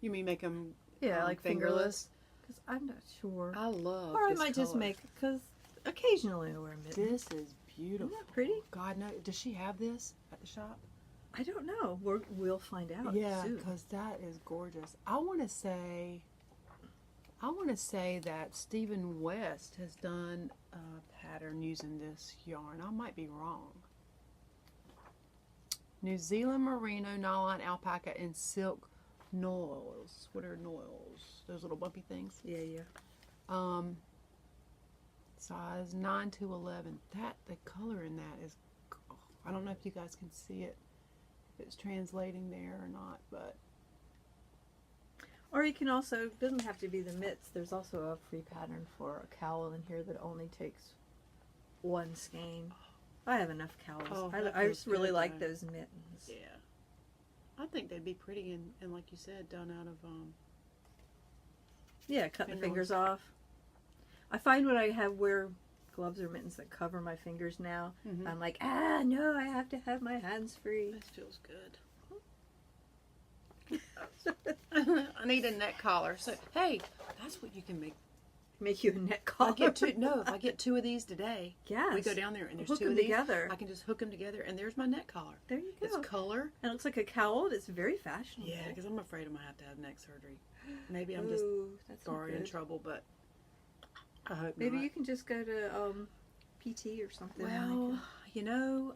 You mean make them like fingerless? Because I'm not sure. I love Or I this might just color. make, because occasionally I wear mittens. This is beautiful. Isn't that pretty? God, no. Does she have this at the shop? I don't know. We'll find out soon. because that is gorgeous. I want to say that Stephen West has done a pattern using this yarn. I might be wrong. New Zealand merino, nylon, alpaca, and silk noils. What are noils? Those little bumpy things. Yeah. Size 9 to 11. The color in that is. I don't know if you guys can see it. If it's translating there or not, but. Or you can also, it doesn't have to be the mitts. There's also a free pattern for a cowl in here that only takes one skein. I have enough cowls. Oh, I just really like those mittens. Yeah. I think they'd be pretty and like you said, done out of Yeah, cut the fingers off. I find when I wear gloves or mittens that cover my fingers now, I'm like, no, I have to have my hands free. This feels good. I need a neck collar. So hey, that's what you can make. Make you a neck collar. If I get two of these today, yes. we go down there and there's Hook two them of these. Together. I can just hook them together and there's my neck collar. There you go. It's color. And it looks like a cowl. It's very fashionable. Yeah, because I'm afraid I'm going to have neck surgery. Maybe I'm just already in trouble, but I hope maybe not. You can just go to PT or something. Well,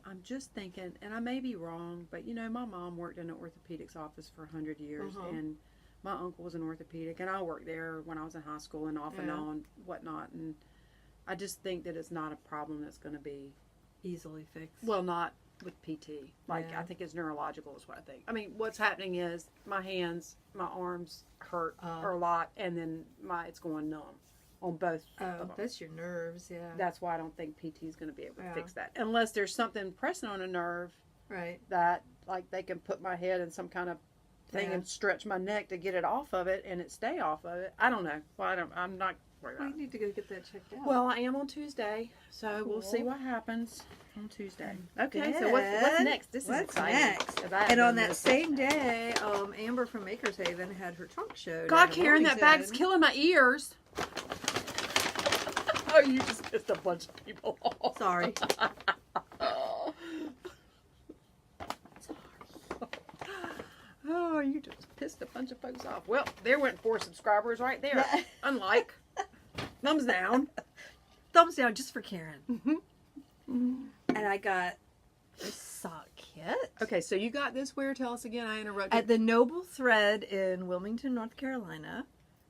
I'm just thinking, and I may be wrong, but my mom worked in an orthopedics office for 100 years, and my uncle was an orthopedic, and I worked there when I was in high school and off and on, whatnot, and I just think that it's not a problem that's going to be easily fixed. Well, not with PT. I think it's neurological is what I think. I mean, what's happening is my hands, my arms hurt a lot, and then it's going numb on both of them. That's your nerves, yeah. That's why I don't think PT is going to be able to fix that. Unless there's something pressing on a nerve that, like, they can put my head in some kind of thing and stretch my neck to get it off of it and it stay off of it. I don't know. Well, I'm not worried about it. You need to go get that checked out. Well, I am on Tuesday, so we'll see what happens on Tuesday. Okay, so what's next? This is exciting. Next? And on that same day, Amber from Maker's Haven had her trunk show. God, Karen, that bag's killing my ears. Oh, you just pissed a bunch of people off. Sorry. Oh, you just pissed a bunch of folks off. Well, there went 4 subscribers right there. Unlike. Thumbs down. Thumbs down just for Karen. And I got a sock kit. Okay, so you got this where? Tell us again. I interrupted. At the Noble Thread in Wilmington, North Carolina.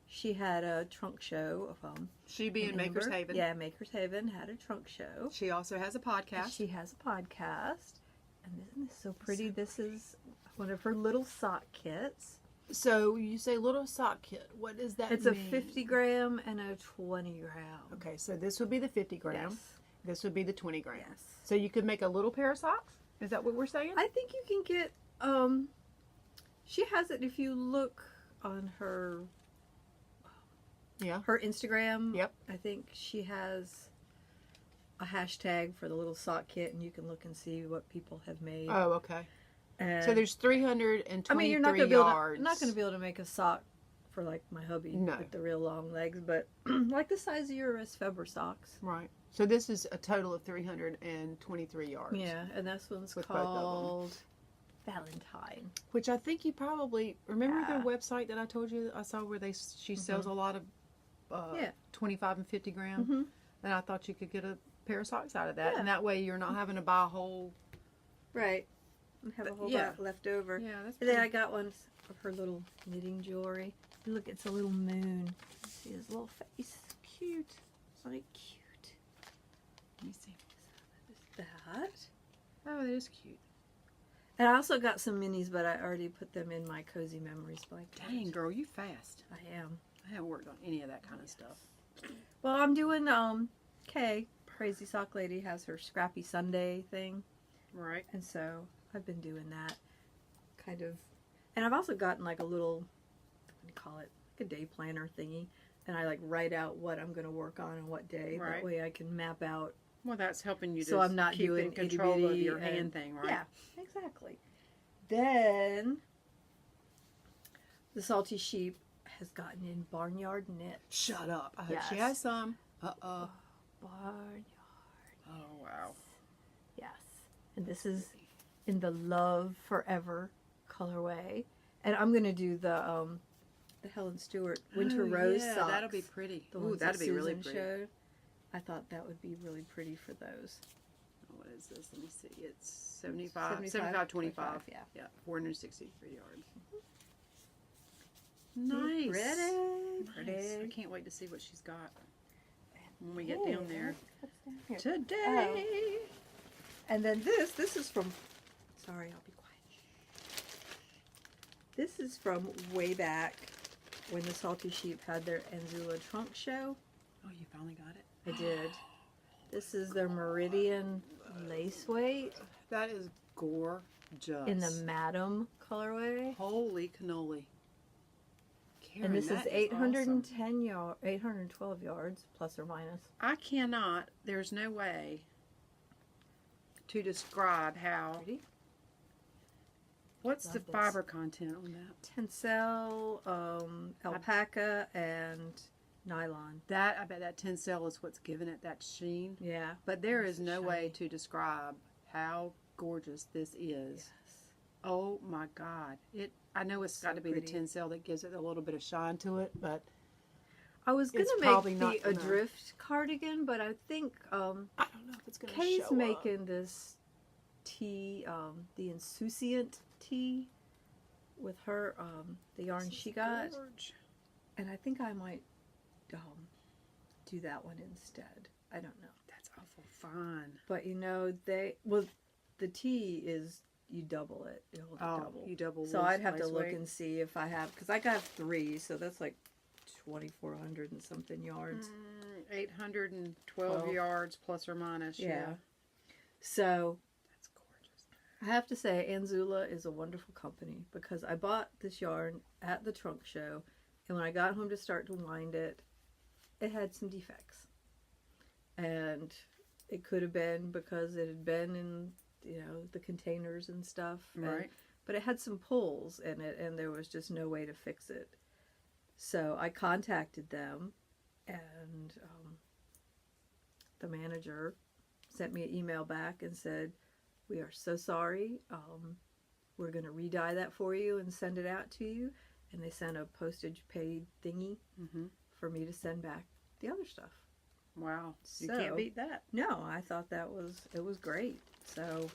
She had a trunk show of she being Maker's Haven. Yeah, Maker's Haven had a trunk show. She also has a podcast. She has a podcast. And isn't this so pretty? This is one of her little sock kits. So you say little sock kit. What does that mean? It's a 50 gram and a 20 gram. Okay, so this would be the 50 gram. Yes. This would be the 20 gram. Yes. So you could make a little pair of socks? Is that what we're saying? I think you can get, she has it if you look on her Instagram. Yep. I think she has a hashtag for the little sock kit, and you can look and see what people have made. Oh, okay. And So there's 323 I mean, you're not going to be able yards. to, not going to be able to make a sock for like my hubby No. with the real long legs, but like the size of your Feber socks. Right. So this is a total of 323 yards. Yeah, and this one's With both of them. called Valentine. Which I think you probably remember Yeah. their website that I told you I saw where she sells a lot of Yeah. 25 and 50 gram. Mm-hmm. And I thought you could get a pair of socks out of that, Yeah. and that way you're not having to buy a whole. Right. And have a whole yeah. lot left over. Yeah, that's. And then I got one of her little knitting jewelry. Look, it's a little moon. See his little face. Cute. Isn't it cute? Let me see. There's that. Oh, that is cute. And I also got some minis, but I already put them in my Cozy Memories blanket. Dang, girl, you fast. I am. I haven't worked on any of that kind of stuff. Well, I'm doing, Kay, Crazy Sock Lady, has her Scrappy Sunday thing. Right. And so I've been doing that kind of. And I've also gotten like a little, what do you call it, like a day planner thingy. And I like write out what I'm going to work on and what day. Right. That way I can map out. Well, that's helping you So to I'm not keep doing in control of itty-bitty your and- hand thing, right? Yeah, exactly. Then the Salty Sheep has gotten in Barnyard Knit. Shut up. I hope she Yes. has some. Uh-oh. Barnyard. Oh, wow. Yes. And this is in the Love Forever colorway. And I'm going to do the Helen Stewart Winter Rose yeah, socks. that'll be pretty. The Ooh, ones that'll that be really Susan pretty. showed. I thought that would be really pretty for those. What is this? Let me see. It's 75, 25. Yeah. Yeah, 463 yards. Nice. Pretty. Nice. I can't wait to see what she's got when we get down there. What's down here? Today. And then this is from, sorry, I'll be quiet. This is from way back when the Salty Sheep had their Anzula trunk show. Oh, you finally got it? I did. This is their Meridian lace weight That is gorgeous. in the Madam colorway. Holy cannoli. Karen, And this is that 810 yard, 812 yards, plus or minus. I cannot, there's no way to describe how. Pretty. What's Love the this. fiber content on that? Tencel, alpaca, and nylon. That, I bet that tencel is what's giving it that sheen. Yeah. But there is It's no way shiny. to describe how gorgeous this is. Yes. Oh my God. I know it's So got to be pretty. the tencel that gives it a little bit of shine to it, but I was It's gonna probably make not the gonna- Adrift cardigan, but I think I don't know if it's going to Kay's show up. making this tea, the insouciant tea, with her the yarn This she is got, gorge. and I think I might do that one instead. I don't know, That's awful fine. but the tea is you double it. It'll double. You double. So loose I'd have to lace look weight. and see if I have, because I got 3, so that's like 2,400 and something yards. 812 12. yards plus or minus. Yeah. So That's gorgeous. I have to say, Anzula is a wonderful company, because I bought this yarn at the trunk show, and when I got home to start to wind it, it had some defects. And it could have been because it had been in, the containers and stuff. Right. But it had some pulls in it, and there was just no way to fix it. So I contacted them, and the manager sent me an email back and said, "We are so sorry. We're going to re-dye that for you and send it out to you." And they sent a postage paid thingy Mm-hmm. for me to send back the other stuff. Wow. You So- can't beat that. No, I thought it was great. So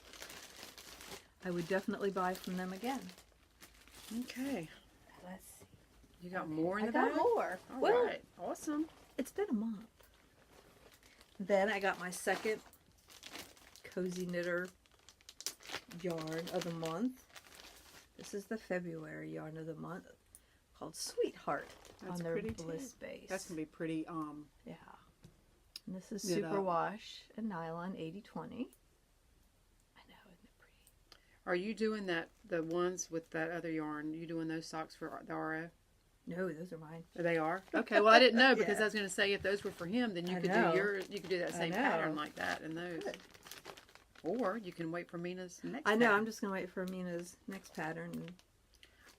I would definitely buy from them again. Okay. Let's see. You got more in I the got bag? more. All Well, right. Awesome. it's been a month. Then I got my second Cozy Knitter yarn of the month. This is the February yarn of the month, called Sweetheart, That's on their pretty too. Bliss base. That's going to be pretty, Yeah. And this is Knit up. Superwash and Nylon 80/20. I know, isn't it pretty? are you doing the ones with that other yarn, you doing those socks for the RO? No, those are mine. They are? Okay, well I didn't know because Yeah. I was going to say if those were for him, then you I could know. do you could do that I same know. pattern like that in those. Good. Or you can wait for Mina's next I know, pattern. I'm just going to wait for Mina's next pattern. And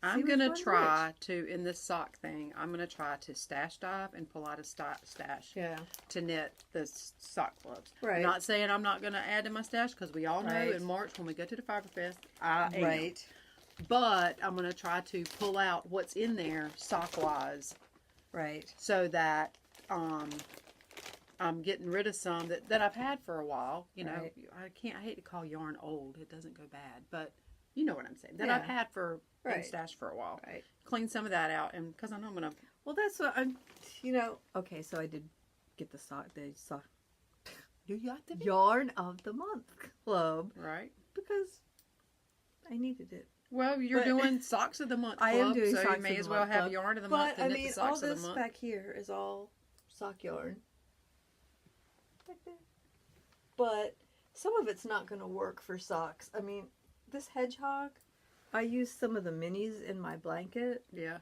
I'm going to try to, in this sock thing, I'm going to try to stash dive and pull out a stash to knit the sock clubs. Right. I'm not saying I'm not going to add to my stash, because we all know in March when we go to the Fiber Fest, I am. Right. But I'm going to try to pull out what's in there sock-wise. Right. So that I'm getting rid of some that I've had for a while. You know, I hate to call yarn old. It doesn't go bad. But you know what I'm saying. That I've had for in stash for a while. Right. Clean some of that out, and because I know I'm going to... Well, that's what I'm, you know... Okay, so I did get the You got the Yarn of the Month Club. Right. Because I needed it. Well, you're doing Socks of the Month Club, I am doing so you may as well have Yarn of the Month and knit the Socks of the Month. All this back here is all sock yarn. But some of it's not going to work for socks. I mean, this hedgehog, I used some of the minis in my blanket. Yeah.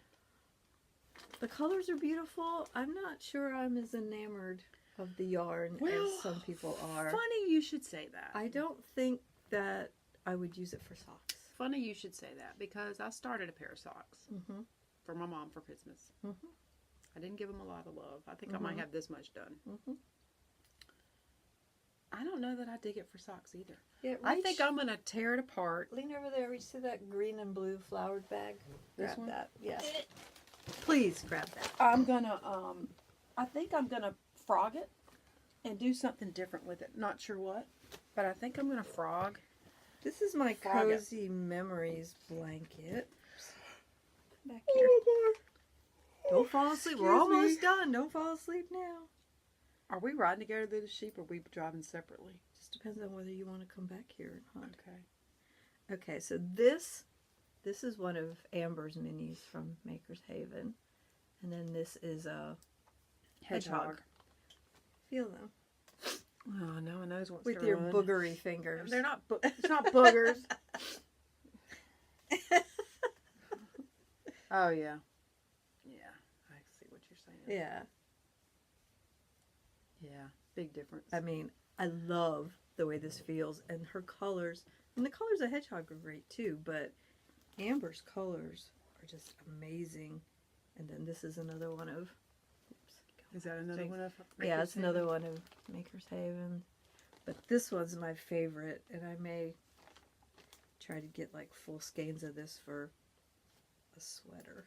The colors are beautiful. I'm not sure I'm as enamored of the yarn as some people are. Funny you should say that. I don't think that I would use it for socks. Funny you should say that, because I started a pair of socks for my mom for Christmas. I didn't give them a lot of love. I think I might have this much done. I don't know that I dig it for socks either. Yeah, I think I'm going to tear it apart. Lean over there. Reach to that green and blue flowered bag. Grab that. Yes. Please grab that. I'm going to, I think I'm going to frog it and do something different with it. Not sure what, but I think I'm going to frog. This is my Cozy Memories blanket. Back here. Oh, don't fall asleep. We're almost done. Don't fall asleep now. Are we riding together to the sheep, or are we driving separately? Just depends on whether you want to come back here or not. Okay. Okay, so this is one of Amber's minis from Maker's Haven. And then this is a hedgehog. Feel them. Oh, no one knows what's with your run. Boogery fingers. They're not. It's not boogers. Oh yeah, yeah. I see what you're saying. Yeah. Yeah, big difference. I mean, I love the way this feels, and her colors. And the colors of hedgehog are great too, but Amber's colors are just amazing. And then this is another one of. Is that another one of Maker's Haven? It's another one of Maker's Haven. But this one's my favorite, and I may try to get like full skeins of this for a sweater.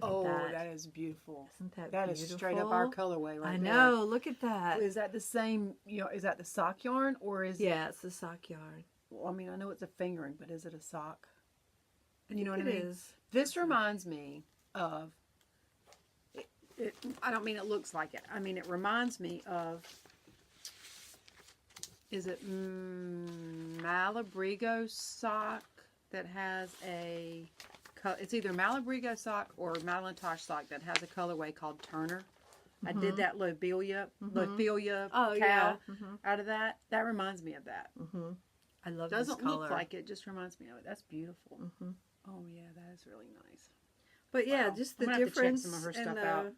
Oh, that is beautiful. Isn't that beautiful? That is straight up our colorway right there. I know, look at that. Is that the same, is that the sock yarn, or is it? Yeah, it's the sock yarn. Well, I mean, I know it's a fingering, but is it a sock? You know what I mean? It is. This reminds me of, I don't mean it looks like it. I mean, it reminds me of, is it Malabrigo sock that has a, it's either Malabrigo sock or Malintosh sock that has a colorway called Turner. I did that Lobelia cow out of that. That reminds me of that. I love this color. Doesn't look like it, just reminds me of it. That's beautiful. Oh yeah, that is really nice. But yeah, just the difference. Have to check some of her stuff out.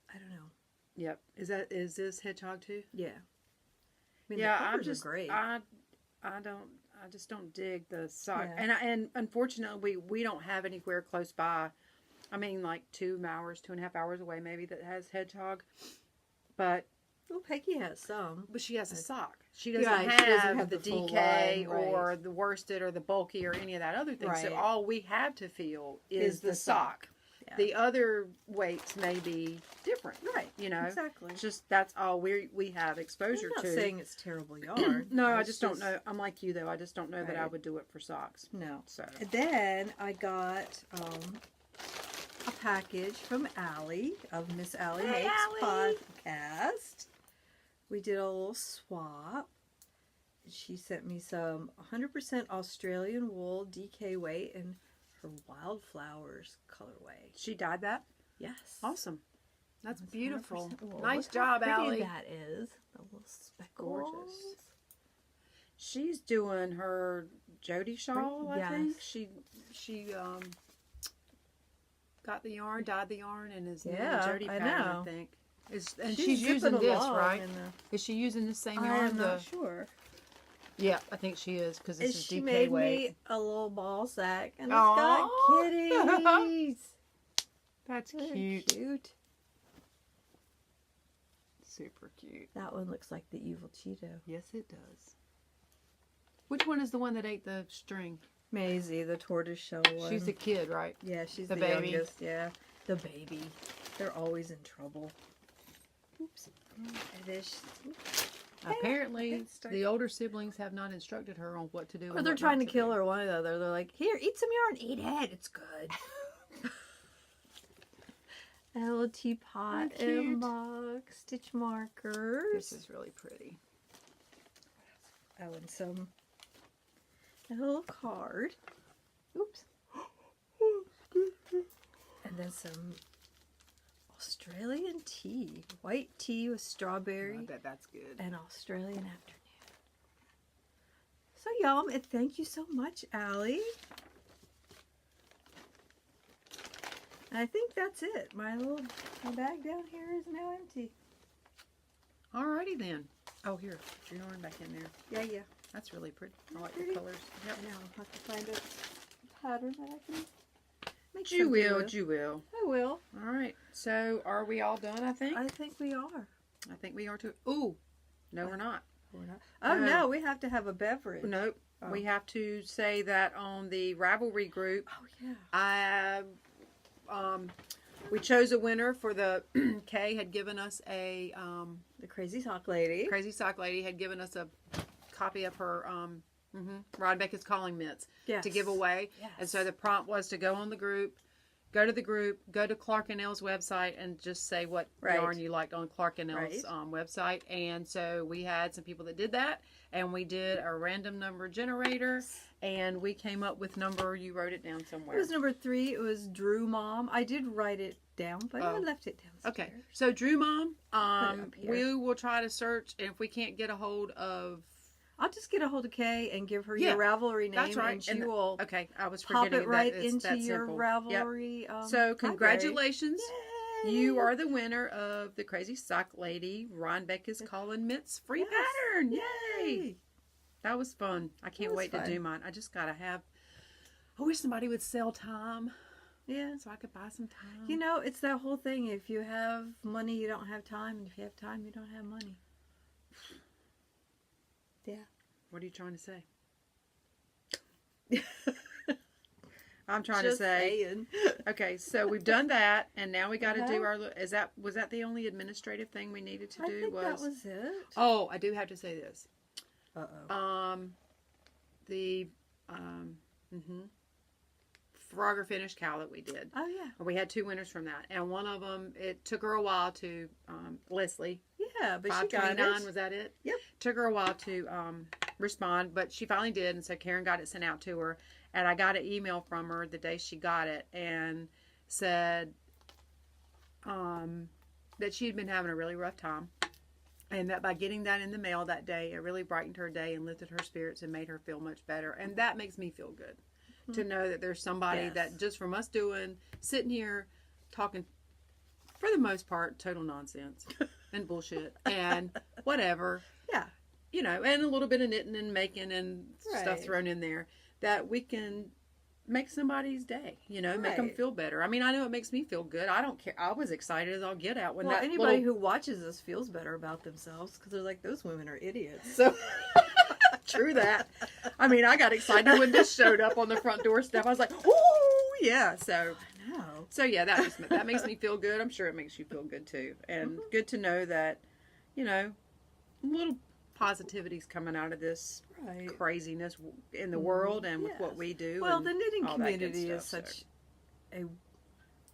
I don't know. Yep. Is this hedgehog too? Yeah. I mean, yeah, I'm just great. I just don't dig the sock. Yeah. And unfortunately we don't have anywhere close by. I mean, like 2.5 hours away maybe, that has hedgehog. But Peggy has some. But she has a sock. She doesn't, have the DK or the worsted or the bulky or any of that other thing. Right. So all we have to feel is the sock. Yeah. The other weights may be different. Right. Exactly. It's just that's all we have exposure to. I'm not saying it's terrible yarn. No, I just don't know. I'm like you, though. I just don't know that I would do it for socks. No. So. And then I got a package from Allie of Miss Allie Makes Podcast. We did a little swap. She sent me some 100% Australian wool DK weight in her Wildflowers colorway. She dyed that? Yes. Awesome. That's beautiful. Nice job, Allie. That is a little speckles. Gorgeous. She's doing her Jody shawl, I think. She got the yarn, dyed the yarn, and is doing the Jody pattern, I think. And she's using this, right? The... Is she using the same I yarn? am not sure. Yeah, I think she is, because this is she DK made weight. me a little ball sack, and it's Aww. got kitties. That's They're cute. cute. Super cute. That one looks like the evil Cheeto. Yes, it does. Which one is the one that ate the string? Maisie, the tortoiseshell one. She's the kid, right? Yeah, she's the the baby. youngest. Yeah, the baby. They're always in trouble. Oops. Apparently, the older siblings have not instructed her on what to do. Or they're trying to kill her one another. They're like, here, eat some yarn. Eat it. It's good. A little teapot and mug, stitch markers. This is really pretty. Oh, and a little card. Oops. And then some Australian tea. White tea with strawberry. I bet that's good. And Australian afternoon. So yum, and thank you so much, Allie. I think that's it. My bag down here is now empty. Alrighty then. Oh, here, put your yarn back in there. Yeah. That's really pretty. I like Pretty. the colors. Yep. Now I'll have to find a pattern that I can make You something will, with. you will. I will. All right. So, are we all done, I think? I think we are. I think we are too. Ooh. No, we're not. We're not. Oh, no, we have to have a beverage. Nope. Oh. We have to say that on the Ravelry group, Oh, yeah. we chose a winner for the Kay had given us a The Crazy Sock Lady. Crazy Sock Lady had given us a copy of her Rod Beckett's calling mitts to give away. Yes. And so the prompt was to go on the group, go to Clark and L's website and just say what yarn you liked on Clark and L's website. And so we had some people that did that, and we did a random number generator, and we came up with number. You wrote it down somewhere. It was number 3. It was Drew Mom. I did write it down, but I left it downstairs. Okay, so Drew Mom, Put it up here. we will try to search, and if we can't get a hold of, I'll just get a hold of Kay and give her your Ravelry name, that's right. and she will okay, I was pop forgetting it right that it's into that your simple. Ravelry. Yep. So congratulations. Yay. You are the winner of the Crazy Sock Lady Ron Becca's Calling Mitts free pattern. Yay! That was fun. I can't wait to do mine. I just gotta have. I wish somebody would sell time. Yeah. So I could buy some time. You know, it's that whole thing. If you have money, you don't have time. And if you have time, you don't have money. Yeah. What are you trying to say? I'm trying Just to say. saying. Okay, so we've done that, and now we got to do our. Was that the only administrative thing we needed to do? I think that was it. Oh, I do have to say this. Uh-oh. Frogger finish cowl that we did. Oh, yeah. We had 2 winners from that, and one of them, it took her a while to, Leslie. Yeah, but she got 529, it. was that it? Yep. Took her a while to respond, but she finally did, and so Karen got it sent out to her, and I got an email from her the day she got it, and said that she had been having a really rough time, and that by getting that in the mail that day, it really brightened her day and lifted her spirits and made her feel much better, and that makes me feel good. To know that there's somebody that just from us sitting here talking, for the most part, total nonsense and bullshit and whatever. Yeah. You know, and a little bit of knitting and making and stuff thrown in there, that we can make somebody's day, make them feel better. I mean, I know it makes me feel good. I don't care. I was excited as I'll get out when anybody who watches this feels better about themselves because they're like, those women are idiots. So... True that. I mean, I got excited when this showed up on the front doorstep. I was like, "Oh, yeah!" So, I know. So yeah, that makes me feel good. I'm sure it makes you feel good too, and good to know that, little positivity's coming out of this craziness in the world and with what we do. Well, the knitting community is such a,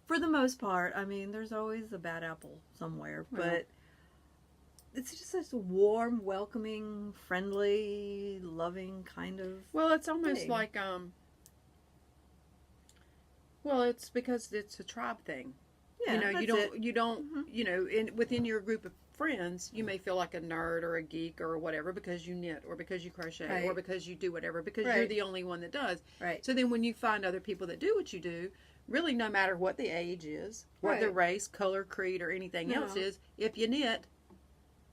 for the most part. I mean, there's always a bad apple somewhere, but. It's just such a warm, welcoming, friendly, loving kind of. Well, it's almost thing. like Well, it's because it's a tribe thing. Yeah, you don't. Within your group of friends, you may feel like a nerd or a geek or whatever because you knit or because you crochet or because you do whatever because you're the only one that does. Right. So then when you find other people that do what you do, really no matter what the age is, what the Right. race, color, creed, or anything else No. is, if you knit,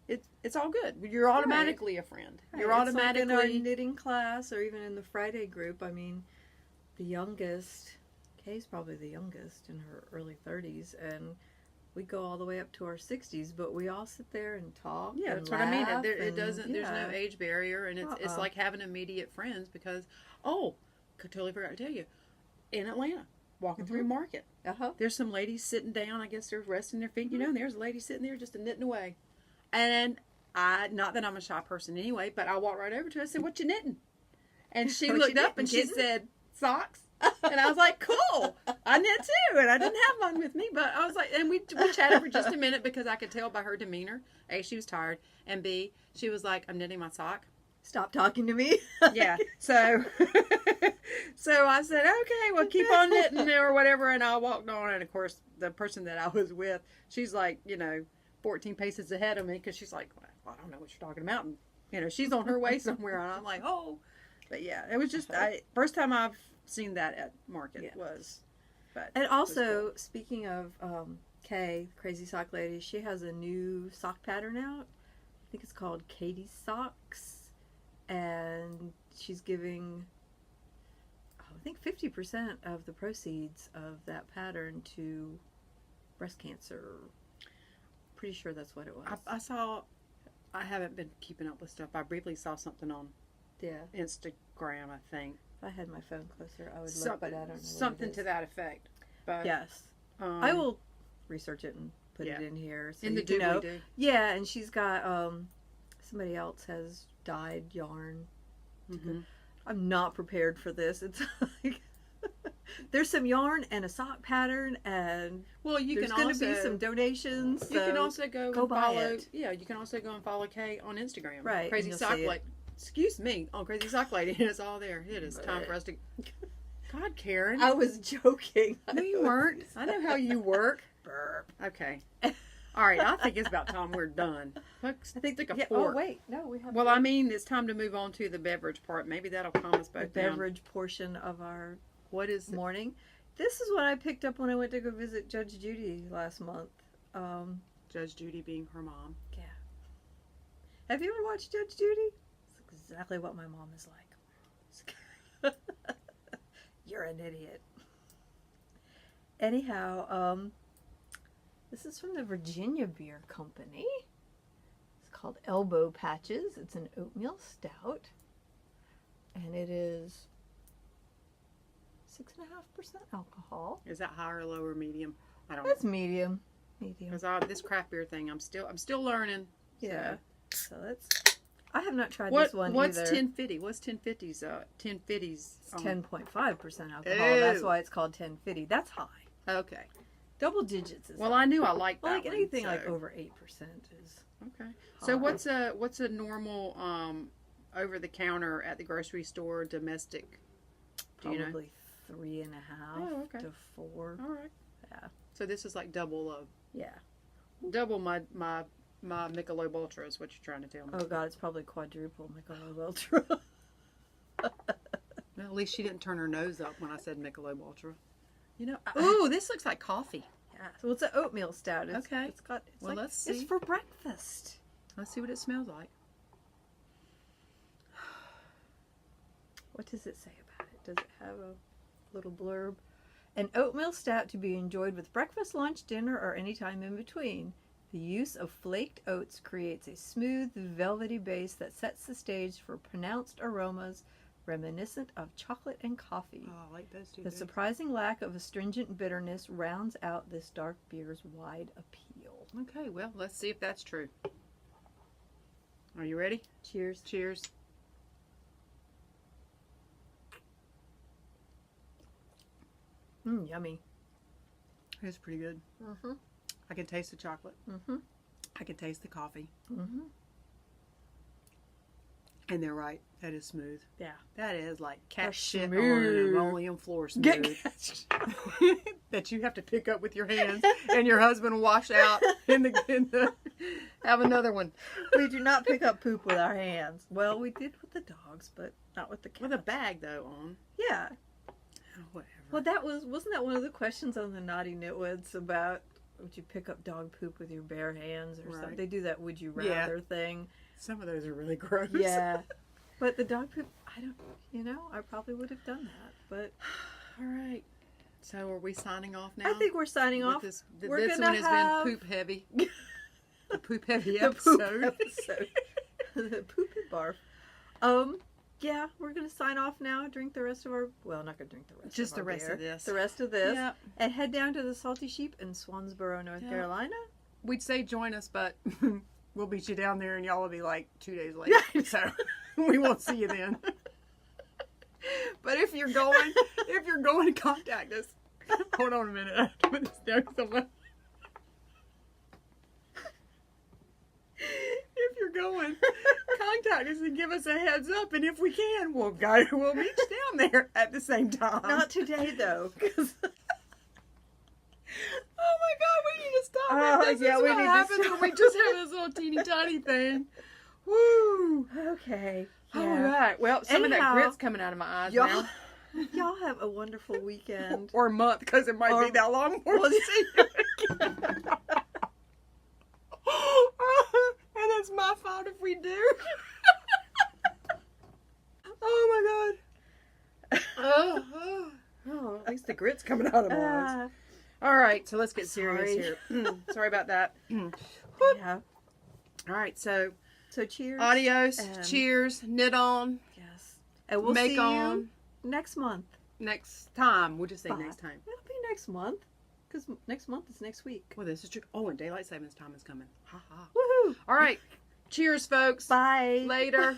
it's all good. You're automatically a friend. Right. You're It's automatically like in our knitting class, or even in the Friday group. I mean, the youngest, Kay's probably the youngest in her early 30s, and we go all the way up to our 60s, but we all sit there and talk. Yeah, and that's what I mean. laugh It doesn't. There's no yeah. age barrier, and it's like having immediate friends because, I totally forgot to tell you, in Atlanta, walking through market, there's some ladies sitting down. I guess they're resting their feet, and there's a lady sitting there just knitting away, and not that I'm a shy person anyway, but I walked right over to her and said, "What you knitting?" And she What looked you up and she knitting, said, "Socks." And I was like, "Cool, I knit too," and I didn't have mine with me, but I was like, and we chatted for just a minute because I could tell by her demeanor, A, she was tired, and B, she was like, "I'm knitting my sock." Stop talking to me. Yeah, so I said, "Okay, well, keep on knitting," or whatever, and I walked on, and of course, the person that I was with, she's like, 14 paces ahead of me, because she's like, well, I don't know what you're talking about, and she's on her way somewhere, and I'm like, oh, but yeah, it was just, first time I've seen that at market was, but and also, speaking of Kay, Crazy Sock Lady, she has a new sock pattern out. I think it's called Katie's Socks, and she's giving, I think 50% of the proceeds of that pattern to breast cancer. Pretty sure that's what it was. I haven't been keeping up with stuff. I briefly saw something on Instagram, I think. If I had my phone closer, I would look, but I don't know. Something to that effect. But, yes. I will research it and put it in here. So in the you know. doobly-doo. Yeah, and she's got, somebody else has dyed yarn. Mm-hmm. I'm not prepared for this. It's like, there's some yarn and a sock pattern, and there's going to be some donations. You can also go and follow. It. Yeah, you can also go and follow Kay on Instagram. Right. Crazy Sock Lady. Excuse me, on Crazy Sock Lady. It's all there. It is time for us to. God, Karen. I was joking. No, you weren't. I know how you work. Burp. Okay. All right. I think it's about time we're done. I think a fork. Oh wait, no, we have. Well, I mean, it's time to move on to the beverage part. Maybe that'll calm us both the down. beverage portion of our What is morning. This is what I picked up when I went to go visit Judge Judy last month. Judge Judy being her mom. Yeah. Have you ever watched Judge Judy? It's exactly what my mom is like. You're an idiot. Anyhow, this is from the Virginia Beer Company. It's called Elbow Patches. It's an oatmeal stout. And it is 6.5% alcohol. Is that high or low or medium? I don't know. That's medium. Medium. Because this craft beer thing, I'm still learning. Yeah. So that's. I have not tried What's this one what's either. 1050? What's 1050's? 1050's. It's 10.5% alcohol. Ew. That's why it's called 1050. That's high. Okay. Double digits is Well, high. I knew I liked that. Well, like one, anything so. like over 8% is. Okay. So what's a normal over the counter at the grocery store domestic? Do you know? Probably 3.5 to 4. All right. Yeah. So this is like double my Michelob Ultra is what you're trying to tell me. Oh God, it's probably quadruple Michelob Ultra. Well, at least she didn't turn her nose up when I said Michelob Ultra. Ooh, this looks like coffee. Yeah. So it's an oatmeal stout. Okay. Let's see. It's for breakfast. Let's see what it smells like. What does it say about it? Does it have a little blurb? An oatmeal stout to be enjoyed with breakfast, lunch, dinner, or any time in between. The use of flaked oats creates a smooth, velvety base that sets the stage for pronounced aromas reminiscent of chocolate and coffee. Oh, I like those two. The surprising lack of astringent bitterness rounds out this dark beer's wide appeal. Okay, well, let's see if that's true. Are you ready? Cheers. Cheers. Yummy. It's pretty good. Mm-hmm. I can taste the chocolate. Mm-hmm. I can taste the coffee. Mm-hmm. And they're right. That is smooth. Yeah. That is like cat That's shit smooth. on an linoleum floor smooth. That you have to pick up with your hands and your husband wash out in the have another one. We do not pick up poop with our hands. Well, we did with the dogs, but not with the cats. With a bag though on. Yeah. Oh, whatever. Well, wasn't that one of the questions on the Naughty Nitwits about would you pick up dog poop with your bare hands or something? They do that would you rather thing. Some of those are really gross. Yeah. But the dog poop, I probably would have done that. But all right. So are we signing off now? I think we're signing off. This one has been poop heavy. The poop heavy episode. The poopy barf. Yeah, we're going to sign off now. Drink the rest of our... Well, not going to drink the rest Just of our the rest beer. of this. The rest of this. Yep. And head down to the Salty Sheep in Swansboro, North Carolina. We'd say join us, but we'll beat you down there and y'all will be like 2 days late. So we won't see you then. But if you're going, contact us. Hold on a minute. I have to put this down somewhere. If you're going, contact us and give us a heads up, and if we can, we'll meet you down there at the same time. Not today, though. Oh my God, we need to stop it. This is what happens when we just have this little teeny tiny thing. Woo! Okay. Yeah. All right. Well, some of that grit's coming out of my eyes now. Y'all have a wonderful weekend. Or a month, because it might be that long before we see you again. And it's my fault if we do. Oh my God. Oh, at least the grit's coming out of my eyes. All right, so let's get serious here. Sorry about that. Yeah. All right, so cheers. Adios. Cheers. Knit on. Yes. And we'll see on. you next month. Next time. We'll just say next time. It'll be next month. Because next month is next week. Well, this is true. Oh, and daylight savings time is coming. Ha ha. Woohoo. All right. Cheers, folks. Bye. Later.